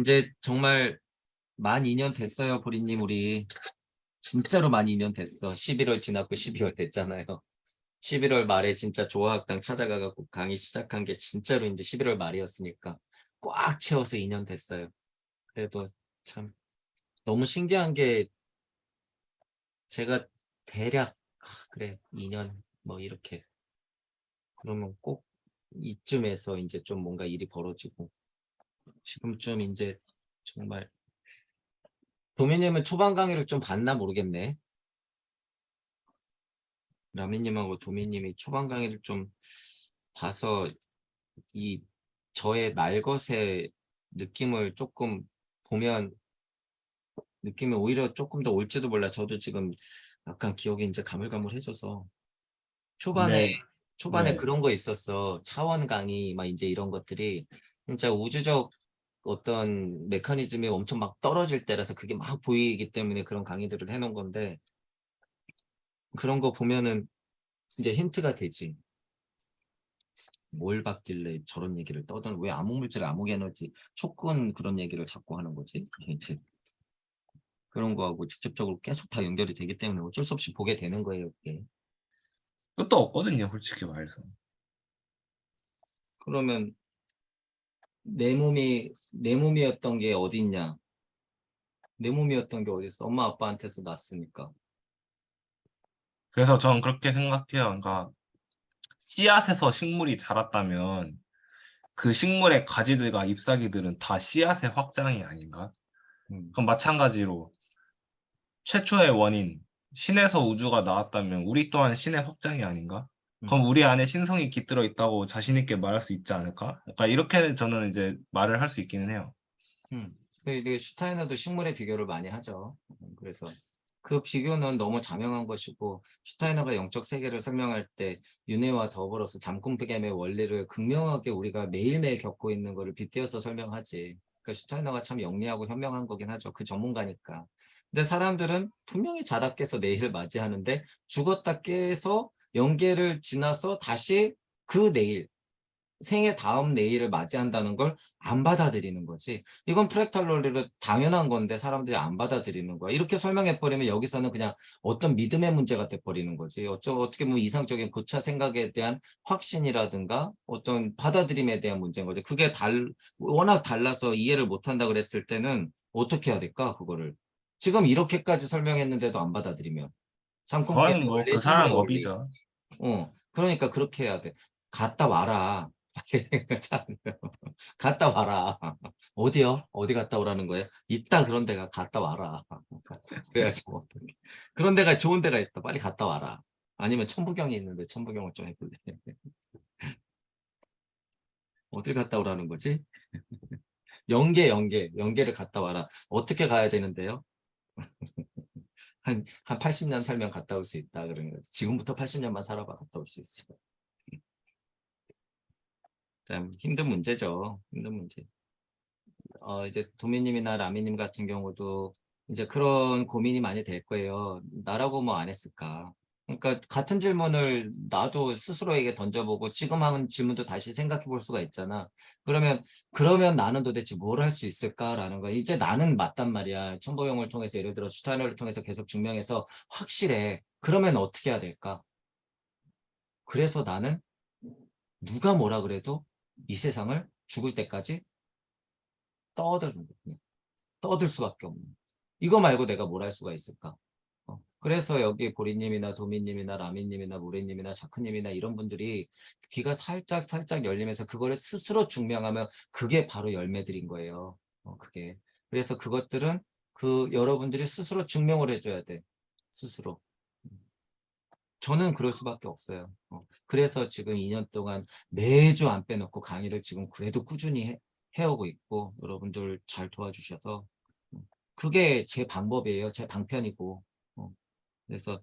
이제 정말 만 2년 됐어요, 보리님, 우리. 진짜로 만 2년 됐어. 11월 지났고 12월 됐잖아요. 11월 말에 진짜 조화학당 찾아가갖고 강의 시작한 게 진짜로 이제 11월 말이었으니까 꽉 채워서 2년 됐어요. 그래도 참 너무 신기한 게 제가 대략, 그래, 2년 뭐 이렇게. 그러면 꼭 이쯤에서 이제 좀 뭔가 일이 벌어지고 지금쯤 이제 정말 도미님은 초반 강의를 좀 봤나 모르겠네. 라미님하고 도미님이 초반 강의를 좀 봐서 이 저의 날것의 느낌을 조금 보면 느낌이 오히려 조금 더 올지도 몰라. 저도 지금 약간 기억이 이제 가물가물해져서 초반에 근데 초반에 네. 그런 거 있었어. 차원 강의 막 이제 이런 것들이 진짜 우주적 어떤 메커니즘이 엄청 막 떨어질 때라서 그게 막 보이기 때문에 그런 강의들을 해놓은 건데 그런 거 보면은 이제 힌트가 되지. 뭘 봤길래 저런 얘기를 떠드는 왜 암흑물질 암흑에너지 촉근 그런 얘기를 자꾸 하는 거지? 이제 그런 거하고 직접적으로 계속 다 연결이 되기 때문에 어쩔 수 없이 보게 되는 거예요, 이게. 끝도 없거든요, 솔직히 말해서. 그러면 내 몸이었던 게 어디 있냐? 내 몸이었던 게 어디 있어? 엄마 아빠한테서 났으니까. 그래서 저는 그렇게 생각해요. 그러니까 씨앗에서 식물이 자랐다면 그 식물의 가지들과 잎사귀들은 다 씨앗의 확장이 아닌가? 음, 그럼 마찬가지로 최초의 원인, 신에서 우주가 나왔다면 우리 또한 신의 확장이 아닌가? 음, 그럼 우리 안에 신성이 깃들어 있다고 자신 있게 말할 수 있지 않을까? 약간 이렇게 저는 이제 말을 할 수 있기는 해요. 이게 슈타이너도 식물의 비교를 많이 하죠. 그래서 그 비교는 너무 장명한 것이고 슈타이너가 영적 세계를 설명할 때 윤회와 더불어서 잠꿈gem의 원리를 극명하게 우리가 매일매일 겪고 있는 것을 빗대어서 설명하지. 그러니까 슈타이너가 참 영리하고 현명한 거긴 하죠. 그 전문가니까. 근데 사람들은 분명히 자다 깨서 내일을 맞이하는데 죽었다 깨서 영계를 지나서 다시 그 내일 생의 다음 내일을 맞이한다는 걸 안 받아들이는 거지. 이건 프랙탈 논리로 당연한 건데 사람들이 안 받아들이는 거야. 이렇게 설명해버리면 여기서는 그냥 어떤 믿음의 문제가 돼버리는 거지. 어떻게 보면 이상적인 고차 생각에 대한 확신이라든가 어떤 받아들임에 대한 문제인 거죠. 그게 워낙 달라서 이해를 못한다 그랬을 때는 어떻게 해야 될까, 그거를. 지금 이렇게까지 설명했는데도 안 받아들이면. 잠깐만, 그건 뭐 원리, 그 식물의 사람 원리. 업이죠. 그러니까 그렇게 해야 돼. 갔다 와라. 갔다 와라. 어디요? 어디 갔다 오라는 거예요? 있다 그런 데가 갔다 와라. 그래야지 뭐 어떡해. 그런 데가 좋은 데가 있다. 빨리 갔다 와라. 아니면 천부경이 있는데 천부경을 좀 해볼래. 어딜 갔다 오라는 거지? 영계를 갔다 와라. 어떻게 가야 되는데요? 한 80년 살면 갔다 올 수 있다. 그러는 거지. 지금부터 80년만 살아봐. 갔다 올 수 있어. 참 힘든 문제죠. 힘든 문제. 이제 도미님이나 라미님 같은 경우도 이제 그런 고민이 많이 될 거예요. 나라고 뭐 안 했을까? 그러니까 같은 질문을 나도 스스로에게 던져보고 지금 하는 질문도 다시 생각해 볼 수가 있잖아. 그러면 나는 도대체 뭘 할 수 있을까라는 거야. 이제 나는 맞단 말이야. 첨보용을 통해서 예를 들어 슈타이너를 통해서 계속 증명해서 확실해. 그러면 어떻게 해야 될까? 그래서 나는 누가 뭐라 그래도 이 세상을 죽을 때까지 떠드는 거야. 떠들 수밖에 없는. 이거 말고 내가 뭘 할 수가 있을까? 그래서 여기 보리님이나 도미님이나 라미님이나 모래님이나 자크님이나 이런 분들이 귀가 살짝 살짝 열리면서 그거를 스스로 증명하면 그게 바로 열매들인 거예요. 그게. 그래서 그것들은 여러분들이 스스로 증명을 해줘야 돼. 스스로. 저는 그럴 수밖에 없어요. 그래서 지금 2년 동안 매주 안 빼놓고 강의를 지금 그래도 꾸준히 해오고 있고 여러분들 잘 도와주셔서 그게 제 방법이에요. 제 방편이고. 어, 그래서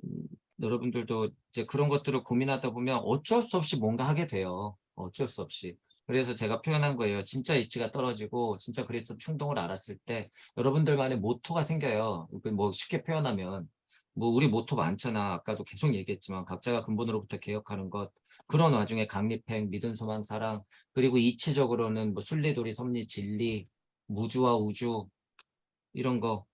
음, 여러분들도 이제 그런 것들을 고민하다 보면 어쩔 수 없이 뭔가 하게 돼요. 어쩔 수 없이. 그래서 제가 표현한 거예요. 진짜 이치가 떨어지고 진짜 그리스도 충동을 알았을 때 여러분들만의 모토가 생겨요. 그뭐 쉽게 표현하면 뭐 우리 모토 많잖아. 아까도 계속 얘기했지만 각자가 근본으로부터 개혁하는 것. 그런 와중에 강립행, 믿음, 소망, 사랑 그리고 이치적으로는 뭐 순리도리, 섭리, 진리 무주와 우주 이런 거,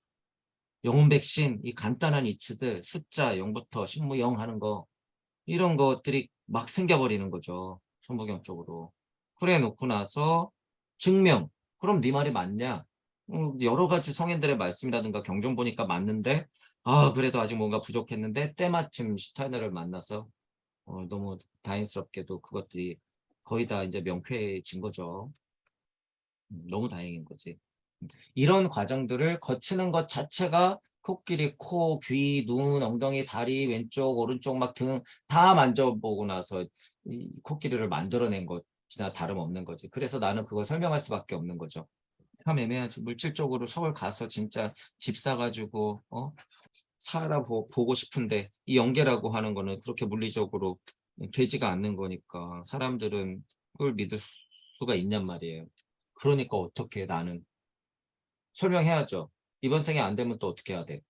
영혼 백신, 이 간단한 이치들, 숫자 0부터 신무 0 하는 거, 이런 것들이 막 생겨버리는 거죠. 천부경 쪽으로. 그래 놓고 나서 증명. 그럼 네 말이 맞냐? 여러 가지 성인들의 말씀이라든가 경전 보니까 맞는데, 아, 그래도 아직 뭔가 부족했는데, 때마침 슈타이너를 만나서, 너무 다행스럽게도 그것들이 거의 다 이제 명쾌해진 거죠. 너무 다행인 거지. 이런 과정들을 거치는 것 자체가 코끼리, 코, 귀, 눈, 엉덩이, 다리, 왼쪽, 오른쪽 막 등 다 만져보고 나서 이 코끼리를 만들어낸 것이나 다름없는 거지. 그래서 나는 그걸 설명할 수밖에 없는 거죠. 참 애매하지. 물질적으로 서울 가서 진짜 집 사가지고 살아보고 싶은데 이 연계라고 하는 거는 그렇게 물리적으로 되지가 않는 거니까 사람들은 그걸 믿을 수가 있냔 말이에요. 그러니까 어떻게 나는 설명해야죠. 이번 생에 안 되면 또 어떻게 해야 돼?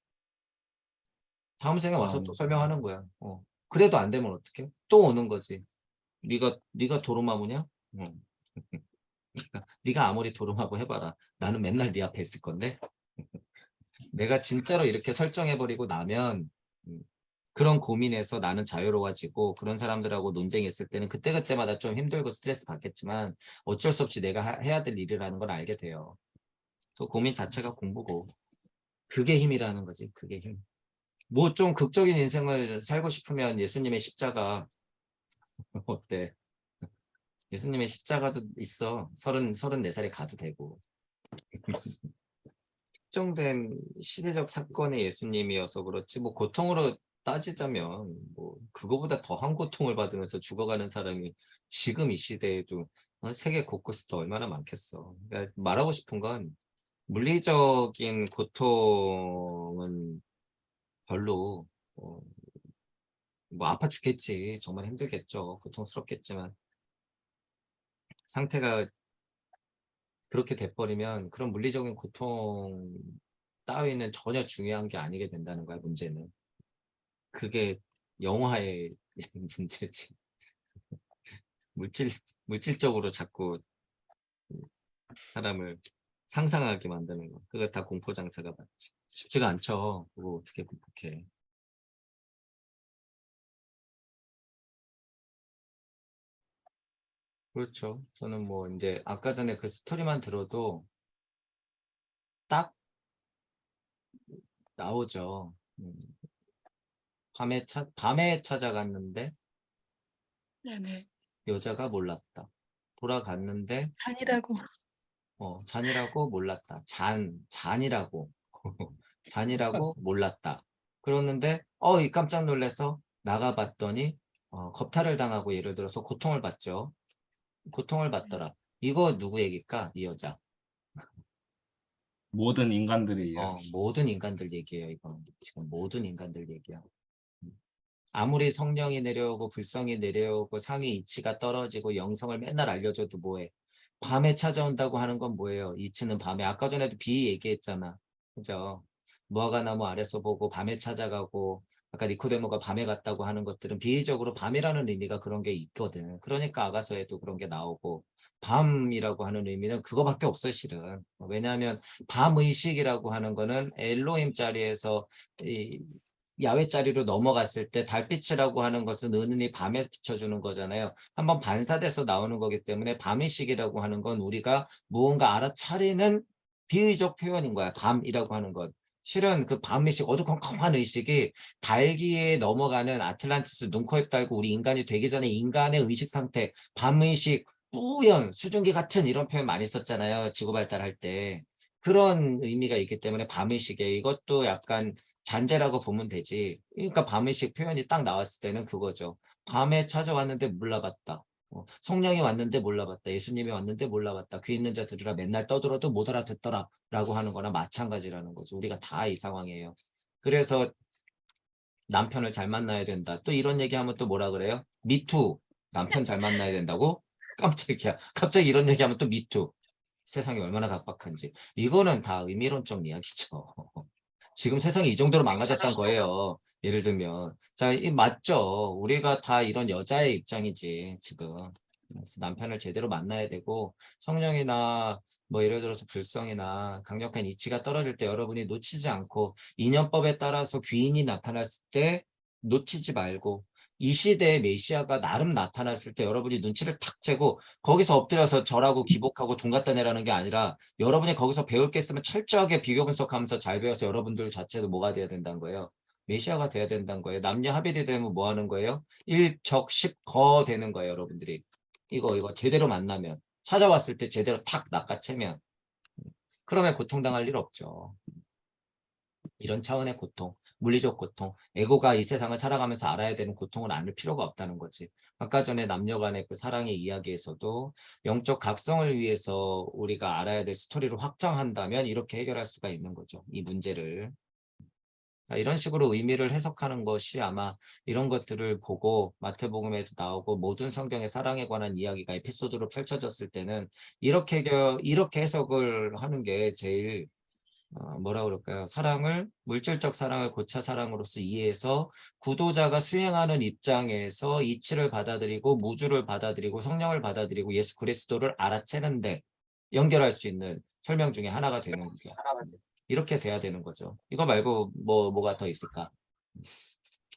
다음 생에 와서 또 설명하는 거야. 그래도 안 되면 어떡해? 또 오는 거지. 네가 도루마무냐? 네가 아무리 도루마무 해봐라. 나는 맨날 네 앞에 있을 건데. 내가 진짜로 이렇게 설정해버리고 나면 그런 고민에서 나는 자유로워지고 그런 사람들하고 논쟁했을 때는 그때그때마다 좀 힘들고 스트레스 받겠지만 어쩔 수 없이 내가 해야 될 일이라는 걸 알게 돼요. 또 고민 자체가 공부고 그게 힘이라는 거지. 그게 힘. 뭐 좀 극적인 인생을 살고 싶으면 예수님의 십자가 어때? 예수님의 십자가도 있어. 34살에 가도 되고. 특정된 시대적 사건의 예수님이어서 그렇지 뭐 고통으로 따지자면 뭐 그거보다 더한 고통을 받으면서 죽어가는 사람이 지금 이 시대에도 세계 곳곳에 또 얼마나 많겠어. 그러니까 말하고 싶은 건 물리적인 고통은 별로 뭐 아파 죽겠지. 정말 힘들겠죠. 고통스럽겠지만 상태가 그렇게 돼버리면 그런 물리적인 고통 따위는 전혀 중요한 게 아니게 된다는 거야, 문제는. 그게 영화의 문제지. 물질, 물질적으로 자꾸 사람을 상상하게 만드는 거. 그거 다 공포장사가 맞지. 쉽지가 않죠. 그거 어떻게 극복해. 그렇죠. 저는 뭐 이제 아까 전에 그 스토리만 들어도 딱 나오죠. 밤에 찾아갔는데 네네. 여자가 몰랐다. 돌아갔는데 잔이라고. 잔이라고 몰랐다. 잔이라고. 잔이라고 몰랐다. 그러는데, 이 깜짝 놀라서 나가봤더니, 겁탈을 당하고 예를 들어서 고통을 받죠. 고통을 받더라. 이거 누구 얘기일까? 이 여자. 모든 인간들의 이야기. 모든 인간들 얘기예요, 이건. 지금 모든 인간들 얘기야. 아무리 성령이 내려오고 불성이 내려오고 상위 이치가 떨어지고 영성을 맨날 알려줘도 뭐해. 밤에 찾아온다고 하는 건 뭐예요? 이치는 밤에. 아까 전에도 비 얘기했잖아. 그죠? 무화과 나무 아래서 보고 밤에 찾아가고 아까 니코데모가 밤에 갔다고 하는 것들은 비의적으로 밤이라는 의미가 그런 게 있거든. 그러니까 아가서에도 그런 게 나오고 밤이라고 하는 의미는 그거밖에 없어 실은. 왜냐하면 밤의식이라고 하는 거는 엘로힘 자리에서 이 야외 자리로 넘어갔을 때 달빛이라고 하는 것은 은은히 밤에 비춰주는 거잖아요. 한번 반사돼서 나오는 거기 때문에 밤의식이라고 하는 건 우리가 무언가 알아차리는 비의적 표현인 거야. 밤이라고 하는 것. 실은 그 밤의식, 어두컴컴한 의식이 달기에 넘어가는 아틀란티스 눈코입 달고 우리 인간이 되기 전에 인간의 의식 상태, 밤의식, 뿌연, 수증기 같은 이런 표현 많이 썼잖아요. 지구 발달할 때. 그런 의미가 있기 때문에 밤의식에 이것도 약간 잔재라고 보면 되지. 그러니까 밤의식 표현이 딱 나왔을 때는 그거죠. 밤에 찾아왔는데 몰라봤다. 성령이 왔는데 몰라봤다. 예수님이 왔는데 몰라봤다. 귀 있는 자 들으라 맨날 떠들어도 못 알아듣더라. 라고 하는 거나 마찬가지라는 거죠. 우리가 다 이 상황이에요. 그래서 남편을 잘 만나야 된다. 또 이런 얘기하면 또 뭐라 그래요? 미투. 남편 잘 만나야 된다고? 깜짝이야. 갑자기 이런 얘기하면 또 미투. 세상이 얼마나 각박한지. 이거는 다 의미론적 이야기죠. 지금 세상이 이 정도로 망가졌단 거예요. 예를 들면. 자, 이 맞죠. 우리가 다 이런 여자의 입장이지, 지금. 그래서 남편을 제대로 만나야 되고 성령이나 뭐 예를 들어서 불성이나 강력한 이치가 떨어질 때 여러분이 놓치지 않고 인연법에 따라서 귀인이 나타났을 때 놓치지 말고 이 시대에 메시아가 나름 나타났을 때 여러분이 눈치를 탁 채고 거기서 엎드려서 절하고 기복하고 돈 갖다 내라는 게 아니라 여러분이 거기서 배울 게 있으면 철저하게 비교 분석하면서 잘 배워서 여러분들 자체도 뭐가 돼야 된다는 거예요. 메시아가 돼야 된다는 거예요. 남녀 합일이 되면 뭐 하는 거예요? 일적십거 되는 거예요, 여러분들이. 이거 제대로 만나면 찾아왔을 때 제대로 탁 낚아채면 그러면 고통당할 일 없죠. 이런 차원의 고통, 물리적 고통, 에고가 이 세상을 살아가면서 알아야 되는 고통을 안을 필요가 없다는 거지. 아까 전에 남녀 간의 그 사랑의 이야기에서도 영적 각성을 위해서 우리가 알아야 될 스토리를 확장한다면 이렇게 해결할 수가 있는 거죠. 이 문제를. 자, 이런 식으로 의미를 해석하는 것이 아마 이런 것들을 보고 마태복음에도 나오고 모든 성경의 사랑에 관한 이야기가 에피소드로 펼쳐졌을 때는 이렇게 해석을 하는 게 제일 뭐라 그럴까요? 사랑을 물질적 사랑을 고차 사랑으로서 이해해서 구도자가 수행하는 입장에서 이치를 받아들이고 무주를 받아들이고 성령을 받아들이고 예수 그리스도를 알아채는데 연결할 수 있는 설명 중에 하나가 되는 거죠. 이렇게 돼야 되는 거죠. 이거 말고 뭐가 더 있을까?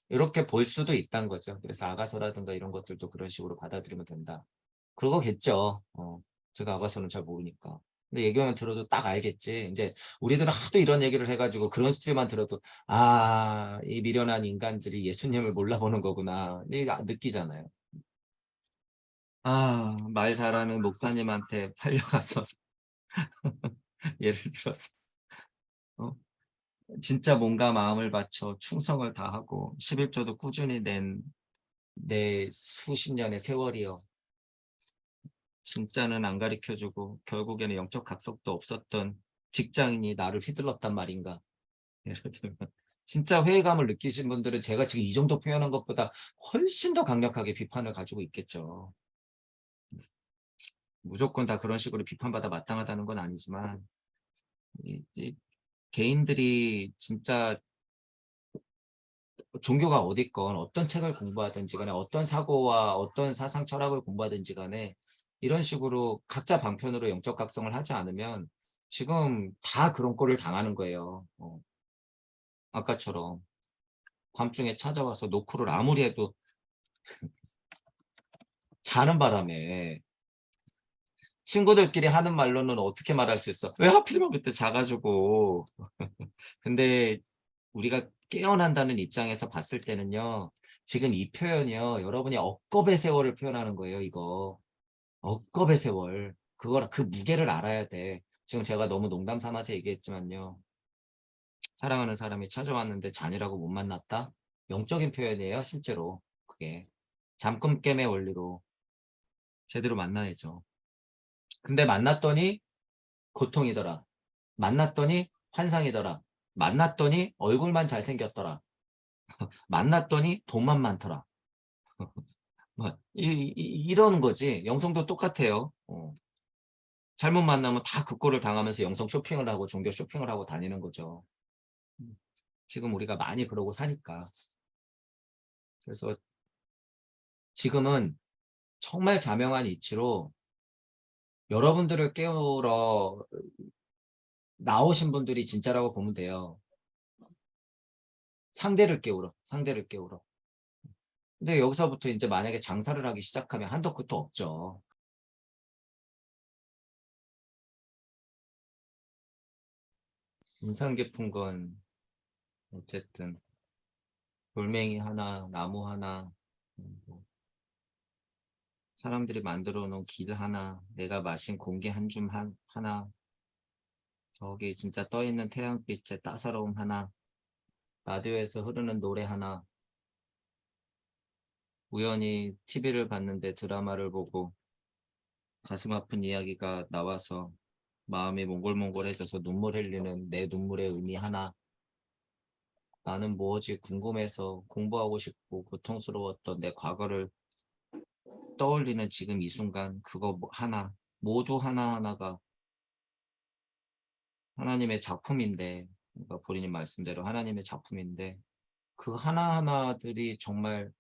이렇게 볼 수도 있다는 거죠. 그래서 아가서라든가 이런 것들도 그런 식으로 받아들이면 된다. 그거겠죠. 제가 아가서는 잘 모르니까. 근데 얘기만 들어도 딱 알겠지. 이제 우리들은 하도 이런 얘기를 해가지고 그런 스토리만 들어도 이 미련한 인간들이 예수님을 몰라보는 거구나. 느끼잖아요. 말 잘하는 목사님한테 팔려가서 예를 들어서 어? 진짜 몸과 마음을 바쳐 충성을 다하고 11조도 꾸준히 낸 내 수십 년의 세월이요. 진짜는 안 가르쳐주고 결국에는 영적 각성도 없었던 직장인이 나를 휘둘렀단 말인가. 예를 들면 진짜 회의감을 느끼신 분들은 제가 지금 이 정도 표현한 것보다 훨씬 더 강력하게 비판을 가지고 있겠죠. 무조건 다 그런 식으로 비판받아 마땅하다는 건 아니지만 이 개인들이 진짜 종교가 어딨건 어떤 책을 공부하든지 간에 어떤 사고와 어떤 사상 철학을 공부하든지 간에 이런 식으로 각자 방편으로 영적 각성을 하지 않으면 지금 다 그런 꼴을 당하는 거예요. 아까처럼 밤중에 찾아와서 노크를 아무리 해도 자는 바람에 친구들끼리 하는 말로는 어떻게 말할 수 있어? 왜 하필이면 그때 자가지고. 근데 우리가 깨어난다는 입장에서 봤을 때는요. 지금 이 표현이요. 여러분이 억겁의 세월을 표현하는 거예요. 이거. 억겁의 세월. 그 무게를 알아야 돼. 지금 제가 너무 농담 삼아서 얘기했지만요. 사랑하는 사람이 찾아왔는데 잔이라고 못 만났다? 영적인 표현이에요. 실제로. 그게. 잠금 깸의 원리로 제대로 만나야죠. 근데 만났더니 고통이더라. 만났더니 환상이더라. 만났더니 얼굴만 잘생겼더라. 만났더니 돈만 많더라. 이러는 거지. 영성도 똑같아요. 잘못 만나면 다 그 꼴을 당하면서 영성 쇼핑을 하고 종교 쇼핑을 하고 다니는 거죠. 지금 우리가 많이 그러고 사니까. 그래서 지금은 정말 자명한 이치로 여러분들을 깨우러 나오신 분들이 진짜라고 보면 돼요. 상대를 깨우러. 근데 여기서부터 이제 만약에 장사를 하기 시작하면 한도 끝도 없죠. 인상 깊은 건 어쨌든 돌멩이 하나, 나무 하나, 뭐 사람들이 만들어 놓은 길 하나, 내가 마신 공기 한 줌 하나, 저기 진짜 떠 있는 태양빛의 따사로움 하나, 라디오에서 흐르는 노래 하나, 우연히 TV를 봤는데 드라마를 보고 가슴 아픈 이야기가 나와서 마음이 몽골몽골해져서 눈물 흘리는 내 눈물의 의미 하나, 나는 무엇이 궁금해서 공부하고 싶고 고통스러웠던 내 과거를 떠올리는 지금 이 순간 그거 하나, 모두 하나하나가 하나님의 작품인데, 그러니까 본인이 말씀대로 하나님의 작품인데 그 하나하나들이 정말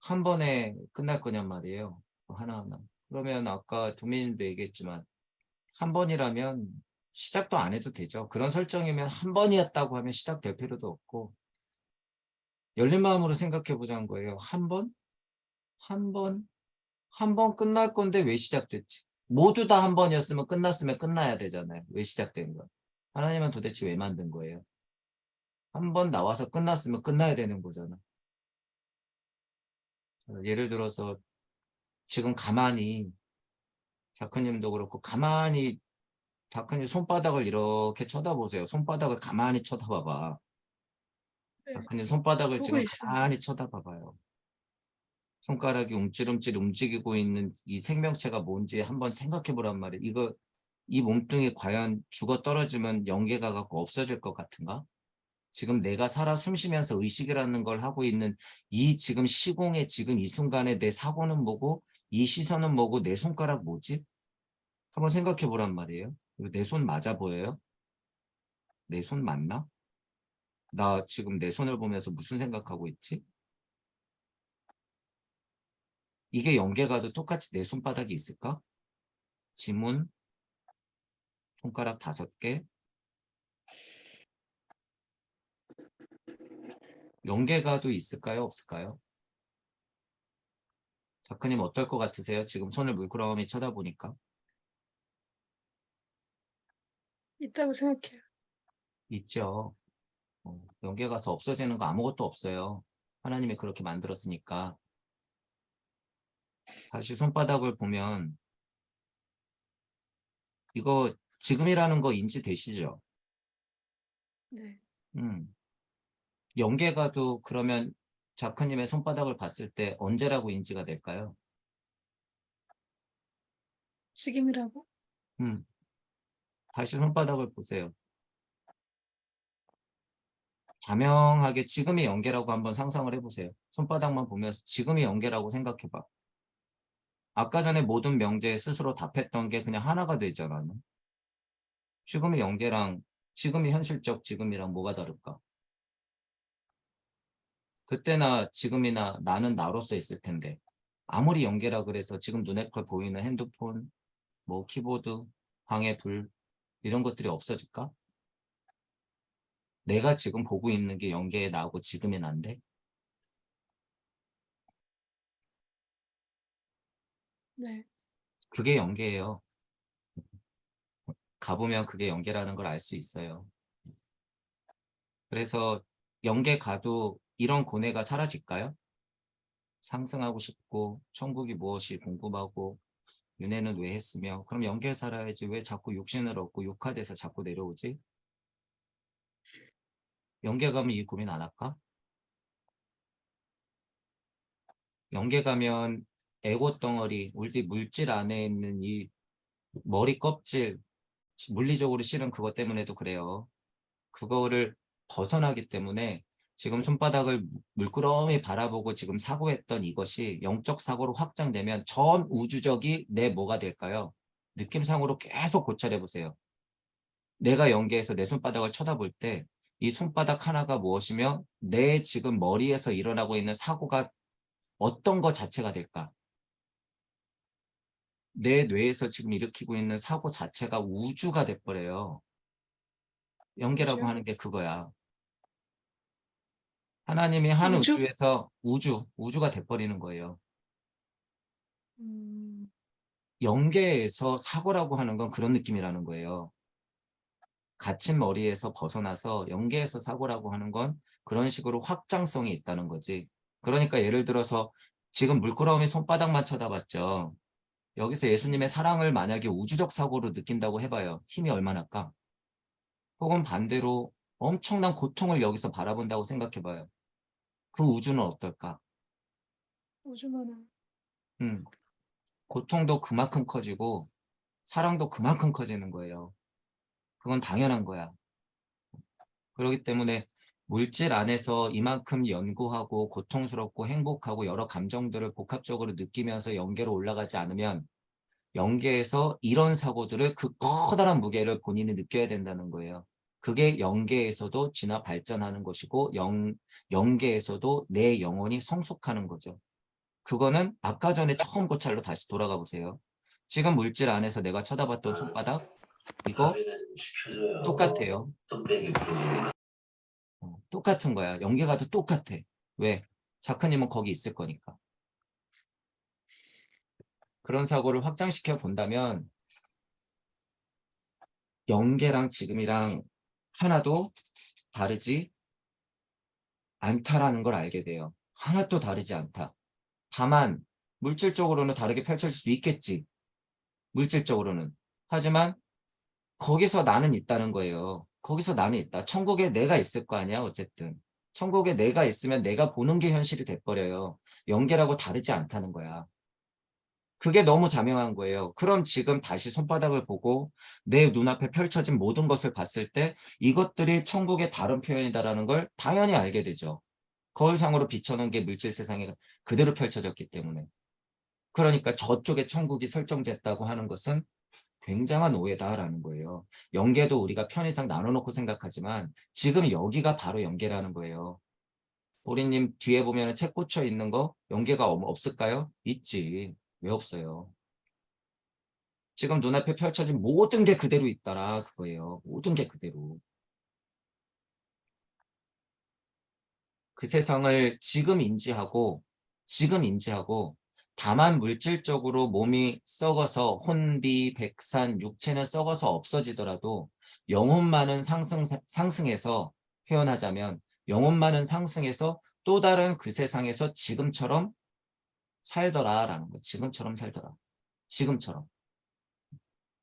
한 번에 끝날 거냔 말이에요. 하나하나. 그러면 아까 도민님도 얘기했지만 한 번이라면 시작도 안 해도 되죠. 그런 설정이면 한 번이었다고 하면 시작될 필요도 없고 열린 마음으로 생각해 보자는 거예요. 한 번? 한 번? 한 번 끝날 건데 왜 시작됐지? 모두 다 한 번이었으면 끝났으면 끝나야 되잖아요. 왜 시작된 거야? 하나님은 도대체 왜 만든 거예요? 한 번 나와서 끝났으면 끝나야 되는 거잖아. 예를 들어서 지금 가만히 자크님도 그렇고 가만히 자크님 손바닥을 이렇게 쳐다보세요. 손바닥을 가만히 쳐다봐봐. 네. 자크님 손바닥을 보고 지금 있습니다. 가만히 쳐다봐봐요. 손가락이 움찔움찔 움직이고 있는 이 생명체가 뭔지 한번 생각해 보란 말이에요. 이 몸뚱이 과연 죽어 떨어지면 영계가 갖고 없어질 것 같은가? 지금 내가 살아 숨쉬면서 의식이라는 걸 하고 있는 이 지금 시공의 지금 이 순간에 내 사고는 뭐고 이 시선은 뭐고 내 손가락 뭐지? 한번 생각해 보란 말이에요. 내 손 맞아 보여요? 내 손 맞나? 나 지금 내 손을 보면서 무슨 생각하고 있지? 이게 연계가도 똑같이 내 손바닥이 있을까? 지문, 손가락 5개. 연계가도 있을까요? 없을까요? 작가님 어떨 것 같으세요? 지금 손을 물끄러미 쳐다보니까. 있다고 생각해요. 있죠. 연계 가서 없어지는 거 아무것도 없어요. 하나님이 그렇게 만들었으니까. 다시 손바닥을 보면 이거 지금이라는 거 인지되시죠? 네. 연계가도 그러면 작가님의 손바닥을 봤을 때 언제라고 인지가 될까요? 지금이라고? 음, 다시 손바닥을 보세요. 자명하게 지금의 연계라고 한번 상상을 해보세요. 손바닥만 보면서 지금의 연계라고 생각해봐. 아까 전에 모든 명제에 스스로 답했던 게 그냥 하나가 되잖아요. 지금의 연계랑 지금의 현실적 지금이랑 뭐가 다를까? 그때나 지금이나 나는 나로서 있을 텐데 아무리 연계라 그래서 지금 눈에 보이는 핸드폰, 뭐 키보드, 방에 불 이런 것들이 없어질까? 내가 지금 보고 있는 게 연계에 나하고 지금이 난데 네. 그게 연계예요. 가보면 그게 연계라는 걸 알 수 있어요. 그래서 연계 가도 이런 고뇌가 사라질까요? 상승하고 싶고 천국이 무엇이 궁금하고 윤회는 왜 했으며 그럼 연계 살아야지 왜 자꾸 육신을 얻고 육화돼서 자꾸 내려오지? 연계 가면 이 고민 안 할까? 연계 가면 에고 덩어리, 우리 물질 안에 있는 이 머리 껍질, 물리적으로 실은 그것 때문에도 그래요. 그거를 벗어나기 때문에 지금 손바닥을 물끄러미 바라보고 지금 사고했던 이것이 영적 사고로 확장되면 전 우주적이 내 뭐가 될까요? 느낌상으로 계속 고찰해 보세요. 내가 연계해서 내 손바닥을 쳐다볼 때 이 손바닥 하나가 무엇이며 내 지금 머리에서 일어나고 있는 사고가 어떤 것 자체가 될까? 내 뇌에서 지금 일으키고 있는 사고 자체가 우주가 돼버려요. 연계라고 우주요? 하는 게 그거야. 하나님이 한 우주? 우주에서 우주가 돼버리는 거예요. 음, 연계에서 사고라고 하는 건 그런 느낌이라는 거예요. 갇힌 머리에서 벗어나서 연계에서 사고라고 하는 건 그런 식으로 확장성이 있다는 거지. 그러니까 예를 들어서 지금 물끄러미 손바닥만 쳐다봤죠. 여기서 예수님의 사랑을 만약에 우주적 사고로 느낀다고 해봐요. 힘이 얼마나까? 혹은 반대로 엄청난 고통을 여기서 바라본다고 생각해봐요. 그 우주는 어떨까? 우주만은 음, 고통도 그만큼 커지고 사랑도 그만큼 커지는 거예요. 그건 당연한 거야. 그렇기 때문에 물질 안에서 이만큼 연구하고 고통스럽고 행복하고 여러 감정들을 복합적으로 느끼면서 연계로 올라가지 않으면 연계에서 이런 사고들을 그 커다란 무게를 본인이 느껴야 된다는 거예요. 그게 연계에서도 진화 발전하는 것이고 연계에서도 내 영혼이 성숙하는 거죠. 그거는 아까 전에 처음 고찰로 다시 돌아가 보세요. 지금 물질 안에서 내가 쳐다봤던 손바닥 이거 똑같아요. 똑같은 거야. 연계가도 똑같아. 왜? 자크님은 거기 있을 거니까. 그런 사고를 확장시켜 본다면 연계랑 지금이랑 하나도 다르지 않다라는 걸 알게 돼요. 하나도 다르지 않다. 다만 물질적으로는 다르게 펼쳐질 수 있겠지. 물질적으로는. 하지만 거기서 나는 있다는 거예요. 거기서 나는 있다. 천국에 내가 있을 거 아니야 어쨌든. 천국에 내가 있으면 내가 보는 게 현실이 돼버려요. 연계라고 다르지 않다는 거야. 그게 너무 자명한 거예요. 그럼 지금 다시 손바닥을 보고 내 눈앞에 펼쳐진 모든 것을 봤을 때 이것들이 천국의 다른 표현이다라는 걸 당연히 알게 되죠. 거울상으로 비춰놓은 게 물질 세상에 그대로 펼쳐졌기 때문에. 그러니까 저쪽에 천국이 설정됐다고 하는 것은 굉장한 오해다라는 거예요. 연계도 우리가 편의상 나눠놓고 생각하지만 지금 여기가 바로 연계라는 거예요. 보리님 뒤에 보면 책 꽂혀 있는 거 연계가 없을까요? 있지. 왜 없어요? 지금 눈앞에 펼쳐진 모든 게 그대로 있다라 그거예요. 모든 게 그대로. 그 세상을 지금 인지하고 다만 물질적으로 몸이 썩어서 혼비, 백산, 육체는 썩어서 없어지더라도 영혼만은 상승해서 표현하자면 영혼만은 상승해서 또 다른 그 세상에서 지금처럼 살더라라는 거예요. 지금처럼 살더라. 지금처럼.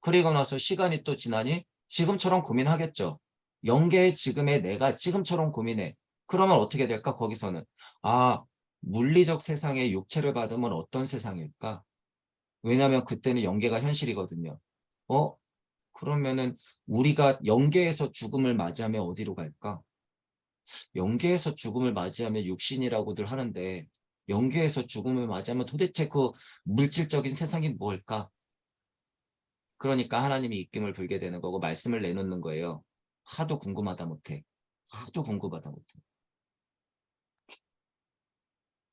그리고 나서 시간이 또 지나니 지금처럼 고민하겠죠. 영계의 지금의 내가 지금처럼 고민해. 그러면 어떻게 될까? 거기서는. 아, 물리적 세상에 육체를 받으면 어떤 세상일까? 왜냐하면 그때는 영계가 현실이거든요. 그러면은 우리가 영계에서 죽음을 맞이하면 어디로 갈까? 영계에서 죽음을 맞이하면 육신이라고들 하는데 영계에서 죽음을 맞이하면 도대체 그 물질적인 세상이 뭘까? 그러니까 하나님이 입김을 불게 되는 거고 말씀을 내놓는 거예요. 하도 궁금하다 못해. 하도 궁금하다 못해.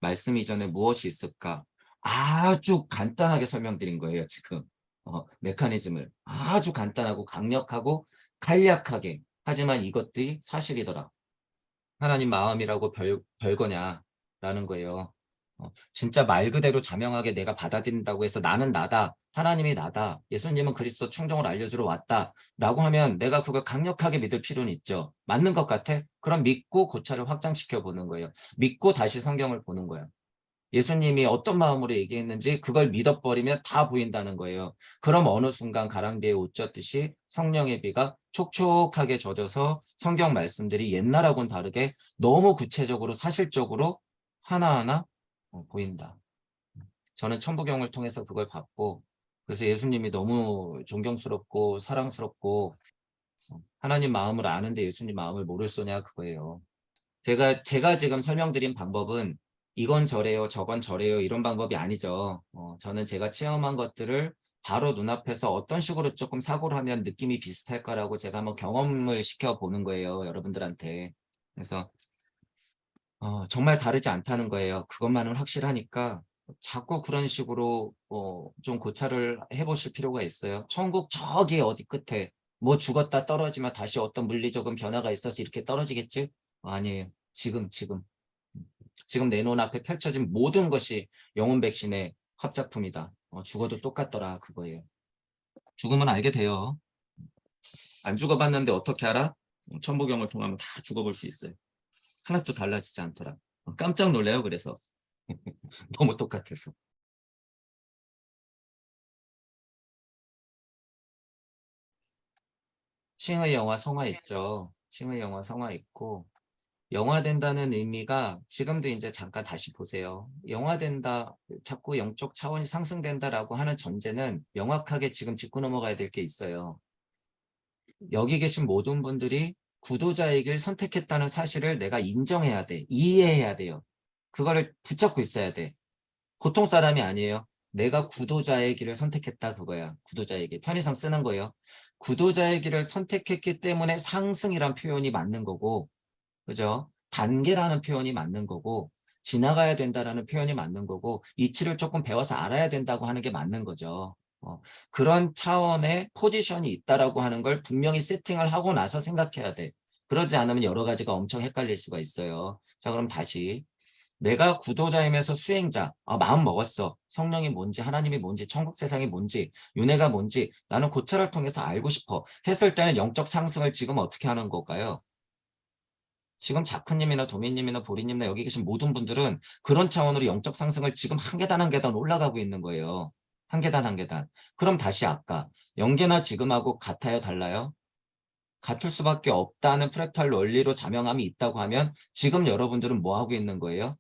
말씀 이전에 무엇이 있을까? 아주 간단하게 설명드린 거예요, 지금. 메커니즘을. 아주 간단하고 강력하고 간략하게. 하지만 이것들이 사실이더라. 하나님 마음이라고 별거냐라는 거예요. 진짜 말 그대로 자명하게 내가 받아들인다고 해서 나는 나다. 하나님이 나다. 예수님은 그리스도 충정을 알려주러 왔다. 라고 하면 내가 그걸 강력하게 믿을 필요는 있죠. 맞는 것 같아? 그럼 믿고 고찰을 확장시켜 보는 거예요. 믿고 다시 성경을 보는 거예요. 예수님이 어떤 마음으로 얘기했는지 그걸 믿어버리면 다 보인다는 거예요. 그럼 어느 순간 가랑비에 옷 젖듯이 성령의 비가 촉촉하게 젖어서 성경 말씀들이 옛날하고는 다르게 너무 구체적으로 사실적으로 하나하나 보인다. 저는 천부경을 통해서 그걸 봤고 그래서 예수님이 너무 존경스럽고 사랑스럽고 하나님 마음을 아는데 예수님 마음을 모를 소냐 그거예요. 제가 지금 설명드린 방법은 이건 저래요, 저건 저래요 이런 방법이 아니죠. 저는 제가 체험한 것들을 바로 눈앞에서 어떤 식으로 조금 사고를 하면 느낌이 비슷할까라고 제가 한번 경험을 시켜보는 거예요. 여러분들한테. 그래서 정말 다르지 않다는 거예요. 그것만은 확실하니까 자꾸 그런 식으로 좀 고찰을 해보실 필요가 있어요. 천국 저기 어디 끝에 뭐 죽었다 떨어지면 다시 어떤 물리적인 변화가 있어서 이렇게 떨어지겠지? 아니에요. 지금 내 눈앞에 펼쳐진 모든 것이 영혼 백신의 합작품이다. 죽어도 똑같더라 그거예요. 죽으면 알게 돼요. 안 죽어봤는데 어떻게 알아? 천부경을 통하면 다 죽어볼 수 있어요. 하나도 달라지지 않더라. 깜짝 놀래요. 그래서 너무 똑같아서. 칭의 영화 성화 있죠. 칭의 영화 성화 있고 영화된다는 의미가 지금도 이제 잠깐 다시 보세요. 영화된다, 자꾸 영적 차원이 상승된다라고 하는 전제는 명확하게 지금 짚고 넘어가야 될 게 있어요. 여기 계신 모든 분들이 구도자의 길 선택했다는 사실을 내가 인정해야 돼. 이해해야 돼요. 그거를 붙잡고 있어야 돼. 보통 사람이 아니에요. 내가 구도자의 길을 선택했다 그거야. 구도자의 길. 편의상 쓰는 거예요. 구도자의 길을 선택했기 때문에 상승이란 표현이 맞는 거고 그죠? 단계라는 표현이 맞는 거고 지나가야 된다라는 표현이 맞는 거고 이치를 조금 배워서 알아야 된다고 하는 게 맞는 거죠. 그런 차원의 포지션이 있다라고 하는 걸 분명히 세팅을 하고 나서 생각해야 돼. 그러지 않으면 여러 가지가 엄청 헷갈릴 수가 있어요. 자, 그럼 다시. 내가 구도자임에서 수행자, 마음 먹었어. 성령이 뭔지, 하나님이 뭔지, 천국 세상이 뭔지, 윤회가 뭔지 나는 고찰을 통해서 알고 싶어. 했을 때는 영적 상승을 지금 어떻게 하는 걸까요? 지금 자크님이나 도미님이나 보리님이나 여기 계신 모든 분들은 그런 차원으로 영적 상승을 지금 한 계단 한 계단 올라가고 있는 거예요. 한 계단 한 계단. 그럼 다시 아까 영계나 지금하고 같아요, 달라요? 같을 수밖에 없다는 프랙탈 원리로 자명함이 있다고 하면 지금 여러분들은 뭐 하고 있는 거예요?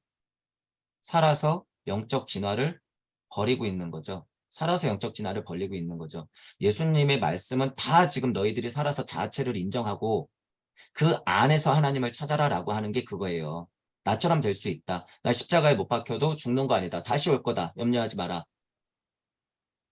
살아서 영적 진화를 버리고 있는 거죠. 살아서 영적 진화를 벌리고 있는 거죠. 예수님의 말씀은 다 지금 너희들이 살아서 자아체를 인정하고 그 안에서 하나님을 찾아라라고 하는 게 그거예요. 나처럼 될 수 있다. 나 십자가에 못 박혀도 죽는 거 아니다. 다시 올 거다. 염려하지 마라.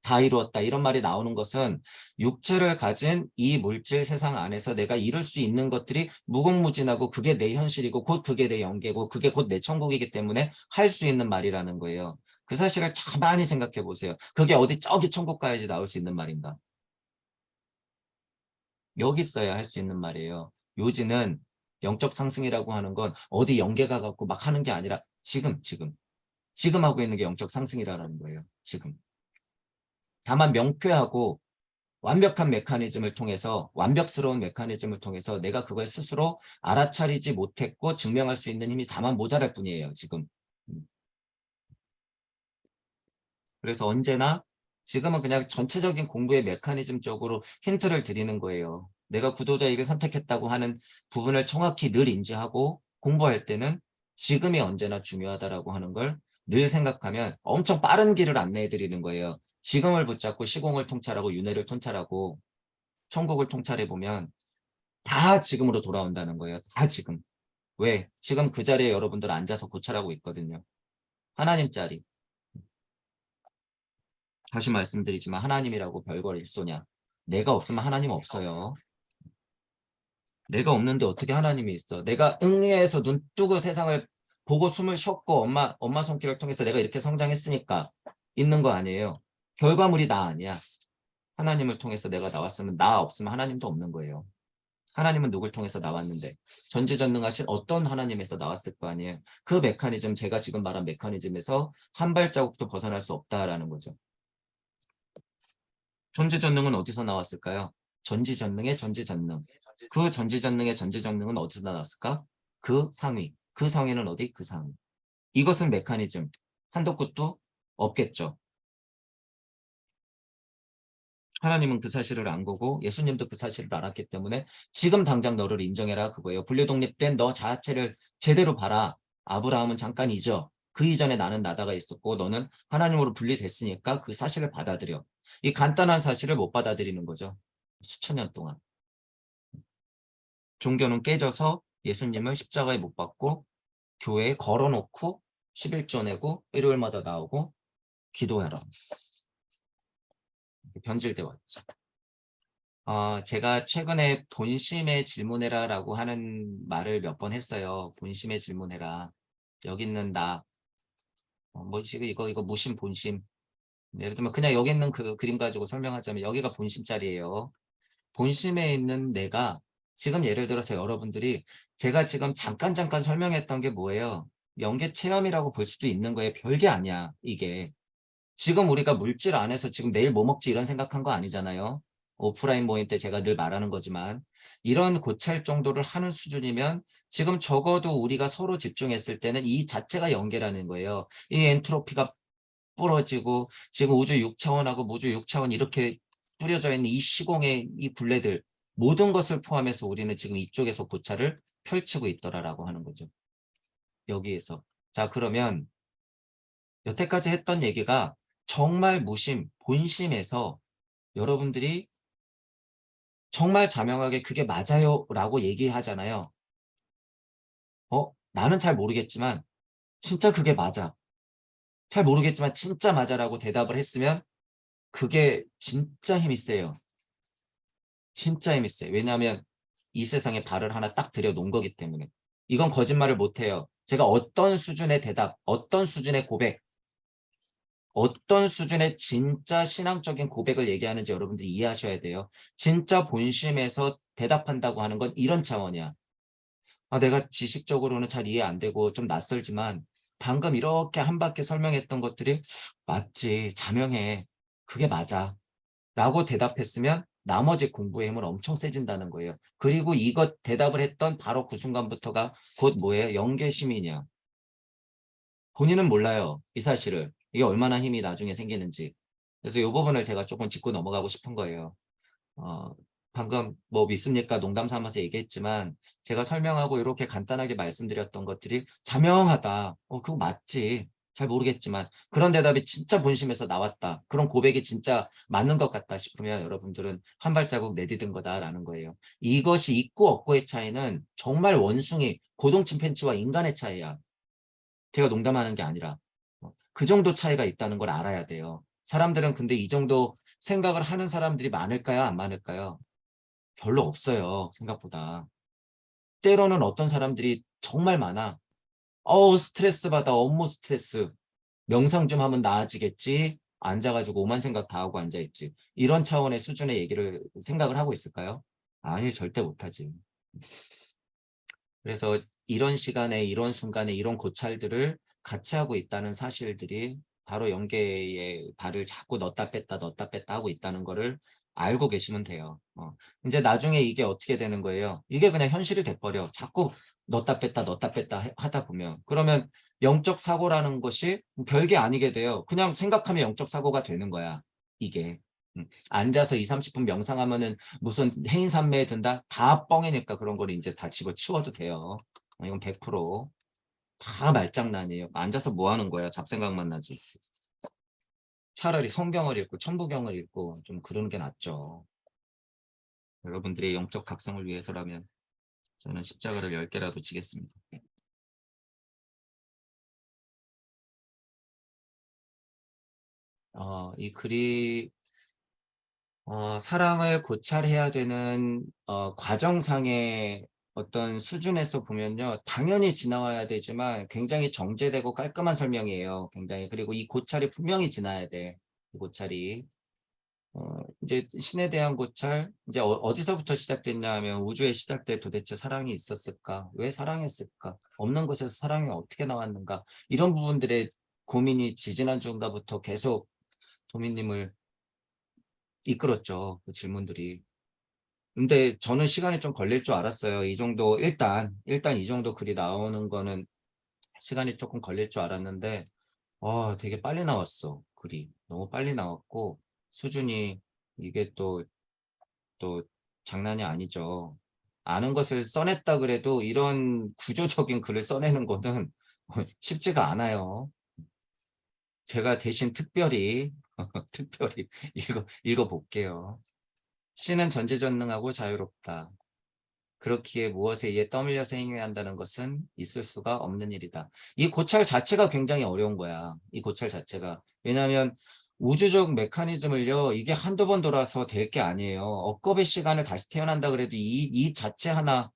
다 이루었다. 이런 말이 나오는 것은 육체를 가진 이 물질 세상 안에서 내가 이룰 수 있는 것들이 무궁무진하고 그게 내 현실이고 곧 그게 내 영계고 그게 곧 내 천국이기 때문에 할 수 있는 말이라는 거예요. 그 사실을 가만히 생각해 보세요. 그게 어디 저기 천국 가야지 나올 수 있는 말인가? 여기 있어야 할 수 있는 말이에요. 요지는 영적 상승이라고 하는 건 어디 영계가 갖고 막 하는 게 아니라 지금 하고 있는 게 영적 상승이라는 거예요. 지금. 다만 명쾌하고 완벽한 메커니즘을 통해서 완벽스러운 메커니즘을 통해서 내가 그걸 스스로 알아차리지 못했고 증명할 수 있는 힘이 다만 모자랄 뿐이에요. 지금. 그래서 언제나 지금은 그냥 전체적인 공부의 메커니즘 쪽으로 힌트를 드리는 거예요. 내가 구도자에게 선택했다고 하는 부분을 정확히 늘 인지하고 공부할 때는 지금이 언제나 중요하다라고 하는 걸 늘 생각하면 엄청 빠른 길을 안내해 드리는 거예요. 지금을 붙잡고 시공을 통찰하고 윤회를 통찰하고 천국을 통찰해 보면 다 지금으로 돌아온다는 거예요. 다 지금. 왜? 지금 그 자리에 여러분들 앉아서 고찰하고 있거든요. 하나님 자리. 다시 말씀드리지만 하나님이라고 별걸 일소냐. 내가 없으면 하나님 없어요. 내가 없는데 어떻게 하나님이 있어. 내가 응애해서 눈 뜨고 세상을 보고 숨을 쉬었고 엄마 손길을 통해서 내가 이렇게 성장했으니까 있는 거 아니에요. 결과물이 나 아니야. 하나님을 통해서 내가 나왔으면 나 없으면 하나님도 없는 거예요. 하나님은 누굴 통해서 나왔는데 전지전능하신 어떤 하나님에서 나왔을 거 아니에요. 그 메커니즘 제가 지금 말한 메커니즘에서 한 발자국도 벗어날 수 없다라는 거죠. 전지전능은 어디서 나왔을까요? 전지전능의 전지전능. 그 전지전능의 전지전능은 어디서 나왔을까? 그 상위. 그 상위는 어디? 그 상위. 이것은 메커니즘. 한도 끝도 없겠죠. 하나님은 그 사실을 안 거고 예수님도 그 사실을 알았기 때문에 지금 당장 너를 인정해라 그거예요. 분리독립된 너 자체를 제대로 봐라. 아브라함은 잠깐 잊어. 그 이전에 나는 나다가 있었고 너는 하나님으로 분리됐으니까 그 사실을 받아들여. 이 간단한 사실을 못 받아들이는 거죠. 수천 년 동안. 종교는 깨져서 예수님을 십자가에 못 박고 교회에 걸어놓고 11조 내고 일요일마다 나오고 기도해라. 변질돼 왔죠. 제가 최근에 본심에 질문해라라고 하는 말을 몇 번 했어요. 본심에 질문해라. 여기 있는 나, 지금 이거 무심 본심. 예를 들면 그냥 여기 있는 그 그림 가지고 설명하자면 여기가 본심자리예요. 본심에 있는 내가 지금 예를 들어서 여러분들이 제가 지금 잠깐 설명했던 게 뭐예요? 연계 체험이라고 볼 수도 있는 거예요. 별게 아니야, 이게. 지금 우리가 물질 안에서 지금 내일 뭐 먹지 이런 생각한 거 아니잖아요. 오프라인 모임 때 제가 늘 말하는 거지만 이런 고찰 정도를 하는 수준이면 지금 적어도 우리가 서로 집중했을 때는 이 자체가 연계라는 거예요. 이 엔트로피가 부러지고 지금 우주 6차원하고 무주 6차원 이렇게 뿌려져 있는 이 시공의 이 굴레들 모든 것을 포함해서 우리는 지금 이쪽에서 고찰을 펼치고 있더라라고 하는 거죠. 여기에서. 자, 그러면 여태까지 했던 얘기가 정말 무심, 본심에서 여러분들이 정말 자명하게 그게 맞아요 라고 얘기하잖아요. 나는 잘 모르겠지만 진짜 그게 맞아. 잘 모르겠지만 진짜 맞아라고 대답을 했으면 그게 진짜 힘이 세요. 진짜 힘이 세요. 왜냐하면 이 세상에 발을 하나 딱 들여놓은 거기 때문에. 이건 거짓말을 못해요. 제가 어떤 수준의 대답, 어떤 수준의 고백, 어떤 수준의 진짜 신앙적인 고백을 얘기하는지 여러분들이 이해하셔야 돼요. 진짜 본심에서 대답한다고 하는 건 이런 차원이야. 내가 지식적으로는 잘 이해 안 되고 좀 낯설지만 방금 이렇게 한 바퀴 설명했던 것들이 맞지, 자명해. 그게 맞아. 라고 대답했으면 나머지 공부의 힘은 엄청 세진다는 거예요. 그리고 이것 대답을 했던 바로 그 순간부터가 곧 뭐예요? 영계시민이야. 본인은 몰라요. 이 사실을. 이게 얼마나 힘이 나중에 생기는지. 그래서 이 부분을 제가 조금 짚고 넘어가고 싶은 거예요. 어, 방금 뭐 믿습니까? 농담 삼아서 얘기했지만 제가 설명하고 이렇게 간단하게 말씀드렸던 것들이 자명하다. 그거 맞지. 잘 모르겠지만 그런 대답이 진짜 본심에서 나왔다. 그런 고백이 진짜 맞는 것 같다 싶으면 여러분들은 한 발자국 내디딘 거다라는 거예요. 이것이 있고 없고의 차이는 정말 원숭이, 고동침팬치와 인간의 차이야. 제가 농담하는 게 아니라 그 정도 차이가 있다는 걸 알아야 돼요. 사람들은 근데 이 정도 생각을 하는 사람들이 많을까요? 안 많을까요? 별로 없어요. 생각보다. 때로는 어떤 사람들이 정말 많아. 스트레스 받아. 업무 스트레스. 명상 좀 하면 나아지겠지. 앉아가지고 오만 생각 다 하고 앉아있지. 이런 차원의 수준의 얘기를 생각을 하고 있을까요? 아니, 절대 못하지. 그래서 이런 시간에 이런 순간에 이런 고찰들을 같이 하고 있다는 사실들이 바로 연계의 발을 자꾸 넣었다 뺐다 하고 있다는 거를 알고 계시면 돼요. 이제 나중에 이게 어떻게 되는 거예요? 이게 그냥 현실이 돼버려. 자꾸 넣었다 뺐다 하다 보면. 그러면 영적 사고라는 것이 별게 아니게 돼요. 그냥 생각하면 영적 사고가 되는 거야. 이게. 앉아서 2, 30분 명상하면은 무슨 해인산매에 든다? 다 뻥이니까 그런 걸 이제 다 집어치워도 돼요. 이건 100%다 말장난이에요. 앉아서 뭐 하는 거야? 잡생각만 나지. 차라리 성경을 읽고 천부경을 읽고 좀 그러는 게 낫죠. 여러분들의 영적 각성을 위해서라면 저는 십자가를 10개라도 지겠습니다. 이 글이 사랑을 고찰해야 되는 과정상의 어떤 수준에서 보면요. 당연히 지나와야 되지만 굉장히 정제되고 깔끔한 설명이에요. 굉장히. 그리고 이 고찰이 분명히 지나야 돼. 이 고찰이. 이제 신에 대한 고찰, 이제 어디서부터 시작됐냐 하면 우주의 시작 때 도대체 사랑이 있었을까? 왜 사랑했을까? 없는 곳에서 사랑이 어떻게 나왔는가? 이런 부분들의 고민이 지지난주인가부터 계속 도미님을 이끌었죠. 그 질문들이. 근데 저는 시간이 좀 걸릴 줄 알았어요. 이 정도 일단 이 정도 글이 나오는 거는 시간이 조금 걸릴 줄 알았는데 되게 빨리 나왔어. 글이 너무 빨리 나왔고 수준이 이게 또 장난이 아니죠. 아는 것을 써냈다 그래도 이런 구조적인 글을 써내는 거는 쉽지가 않아요. 제가 대신 특별히 특별히 읽어볼게요. 신은 전지전능하고 자유롭다. 그렇기에 무엇에 의해 떠밀려서 행해야 한다는 것은 있을 수가 없는 일이다. 이 고찰 자체가 굉장히 어려운 거야. 이 고찰 자체가. 왜냐하면 우주적 메커니즘을요. 이게 한두 번 돌아서 될 게 아니에요. 억겁의 시간을 다시 태어난다 그래도 이 자체 하나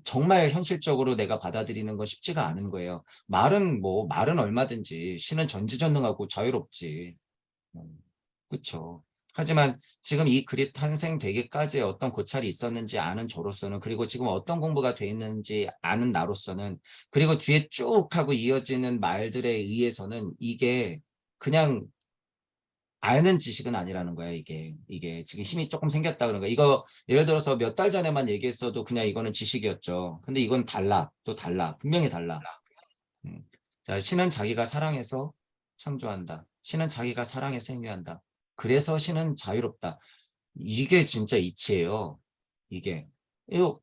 정말 현실적으로 내가 받아들이는 건 쉽지가 않은 거예요. 말은 얼마든지 신은 전지전능하고 자유롭지. 그렇죠. 하지만 지금 이 글이 탄생되기까지의 어떤 고찰이 있었는지 아는 저로서는 그리고 지금 어떤 공부가 돼 있는지 아는 나로서는 그리고 뒤에 쭉 하고 이어지는 말들에 의해서는 이게 그냥 아는 지식은 아니라는 거야 이게 지금 힘이 조금 생겼다 그런 거야. 이거 예를 들어서 몇 달 전에만 얘기했어도 그냥 이거는 지식이었죠. 근데 이건 달라. 또 달라. 분명히 달라. 음. 자, 신은 자기가 사랑해서 창조한다. 신은 자기가 사랑해서 행위한다. 그래서 신은 자유롭다. 이게 진짜 이치예요. 이게. 이거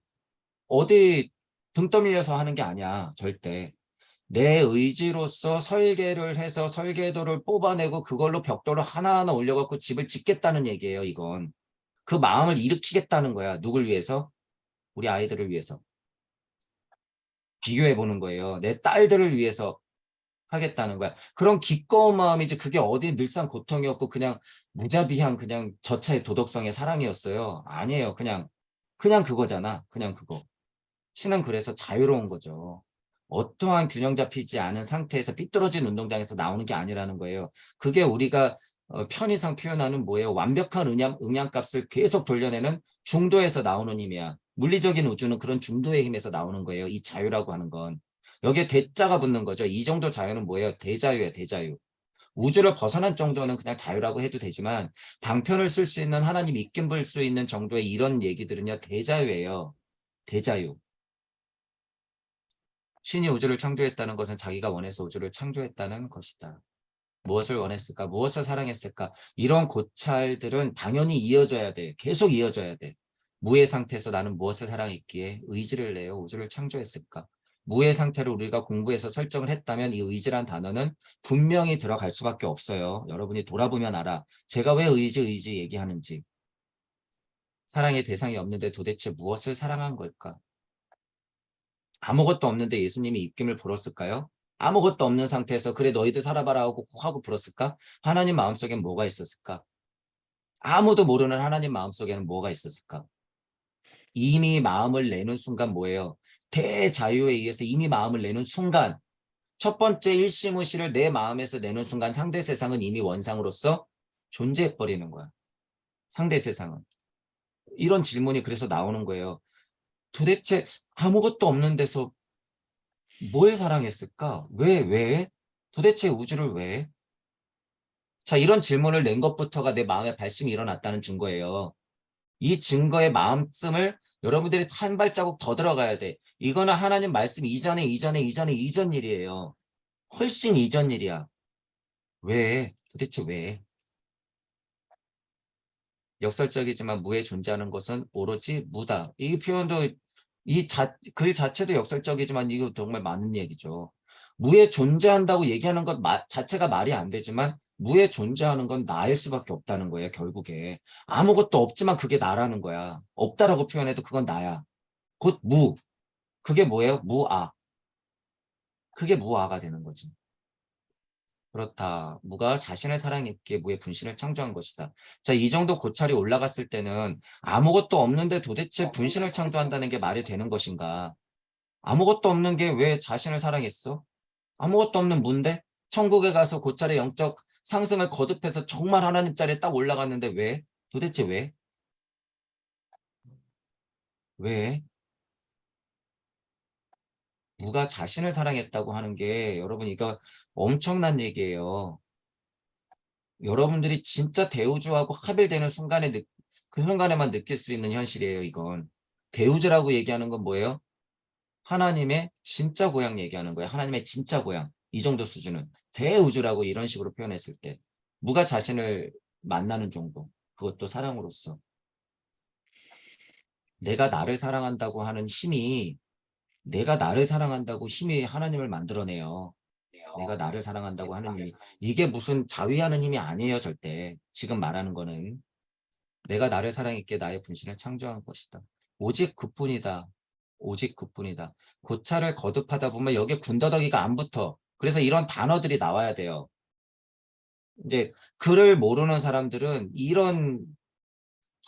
어디 등 떠밀려서 하는 게 아니야. 절대. 내 의지로서 설계를 해서 설계도를 뽑아내고 그걸로 벽돌을 하나하나 올려갖고 집을 짓겠다는 얘기예요. 이건. 그 마음을 일으키겠다는 거야. 누굴 위해서? 우리 아이들을 위해서. 비교해 보는 거예요. 내 딸들을 위해서 하겠다는 거야. 그런 기꺼운 마음이지 그게 어디 늘상 고통이었고 그냥 무자비한 그냥 저차의 도덕성의 사랑이었어요. 아니에요. 그냥 그거잖아. 그냥 그거. 신은 그래서 자유로운 거죠. 어떠한 균형 잡히지 않은 상태에서 삐뚤어진 운동장에서 나오는 게 아니라는 거예요. 그게 우리가 편의상 표현하는 뭐예요? 완벽한 음양값을 계속 돌려내는 중도에서 나오는 힘이야. 물리적인 우주는 그런 중도의 힘에서 나오는 거예요. 이 자유라고 하는 건. 여기에 대자가 붙는 거죠. 이 정도 자유는 뭐예요? 대자유예요. 대자유. 우주를 벗어난 정도는 그냥 자유라고 해도 되지만 방편을 쓸 수 있는 하나님 입김 불 수 있는 정도의 이런 얘기들은요. 대자유예요. 대자유. 신이 우주를 창조했다는 것은 자기가 원해서 우주를 창조했다는 것이다. 무엇을 원했을까? 무엇을 사랑했을까? 이런 고찰들은 당연히 이어져야 돼. 계속 이어져야 돼. 무의 상태에서 나는 무엇을 사랑했기에 의지를 내어 우주를 창조했을까? 무의 상태를 우리가 공부해서 설정을 했다면 이 의지란 단어는 분명히 들어갈 수밖에 없어요. 여러분이 돌아보면 알아. 제가 왜 의지 얘기하는지. 사랑의 대상이 없는데 도대체 무엇을 사랑한 걸까? 아무것도 없는데 예수님이 입김을 불었을까요? 아무것도 없는 상태에서 그래 너희들 살아봐라 하고 불었을까? 하나님 마음속엔 뭐가 있었을까? 아무도 모르는 하나님 마음속에는 뭐가 있었을까? 이미 마음을 내는 순간 뭐예요? 대자유에 의해서 이미 마음을 내는 순간 첫 번째 일시무시를 내 마음에서 내는 순간 상대 세상은 이미 원상으로서 존재해버리는 거야. 상대 세상은. 이런 질문이 그래서 나오는 거예요. 도대체 아무것도 없는 데서 뭘 사랑했을까? 왜? 도대체 우주를 왜? 자, 이런 질문을 낸 것부터가 내 마음에 발심이 일어났다는 증거예요. 이 증거의 마음씀을 여러분들이 한 발자국 더 들어가야 돼. 이거는 하나님 말씀 이전 일이에요. 훨씬 이전 일이야. 왜? 도대체 왜? 역설적이지만 무에 존재하는 것은 오로지 무다. 이 표현도 글 자체도 역설적이지만 이거 정말 맞는 얘기죠. 무에 존재한다고 얘기하는 것 자체가 말이 안 되지만 무에 존재하는 건 나일 수밖에 없다는 거예요. 결국에. 아무것도 없지만 그게 나라는 거야. 없다라고 표현해도 그건 나야. 곧 무. 그게 뭐예요? 무아. 그게 무아가 되는 거지. 그렇다. 무가 자신을 사랑했기에 무의 분신을 창조한 것이다. 자, 이 정도 고찰이 올라갔을 때는 아무것도 없는데 도대체 분신을 창조한다는 게 말이 되는 것인가? 아무것도 없는 게 왜 자신을 사랑했어? 아무것도 없는 무인데 천국에 가서 고찰의 영적 상승을 거듭해서 정말 하나님 자리에 딱 올라갔는데 왜? 도대체 왜? 왜? 무가 자신을 사랑했다고 하는 게 여러분 이거 엄청난 얘기예요. 여러분들이 진짜 대우주하고 합일되는 순간에 그 순간에만 느낄 수 있는 현실이에요, 이건. 대우주라고 얘기하는 건 뭐예요? 하나님의 진짜 고향 얘기하는 거예요. 하나님의 진짜 고향. 이 정도 수준은. 대우주라고 이런 식으로 표현했을 때. 무가 자신을 만나는 정도. 그것도 사랑으로서. 내가 나를 사랑한다고 하는 힘이, 내가 나를 사랑한다고 힘이 하나님을 만들어내요. 내가 나를 사랑한다고 하는 힘이. 이게 무슨 자위하는 힘이 아니에요, 절대. 지금 말하는 거는. 내가 나를 사랑했기에 나의 분신을 창조한 것이다. 오직 그뿐이다. 오직 그뿐이다. 고찰을 거듭하다 보면 여기에 군더더기가 안 붙어. 그래서 이런 단어들이 나와야 돼요. 이제 글을 모르는 사람들은 이런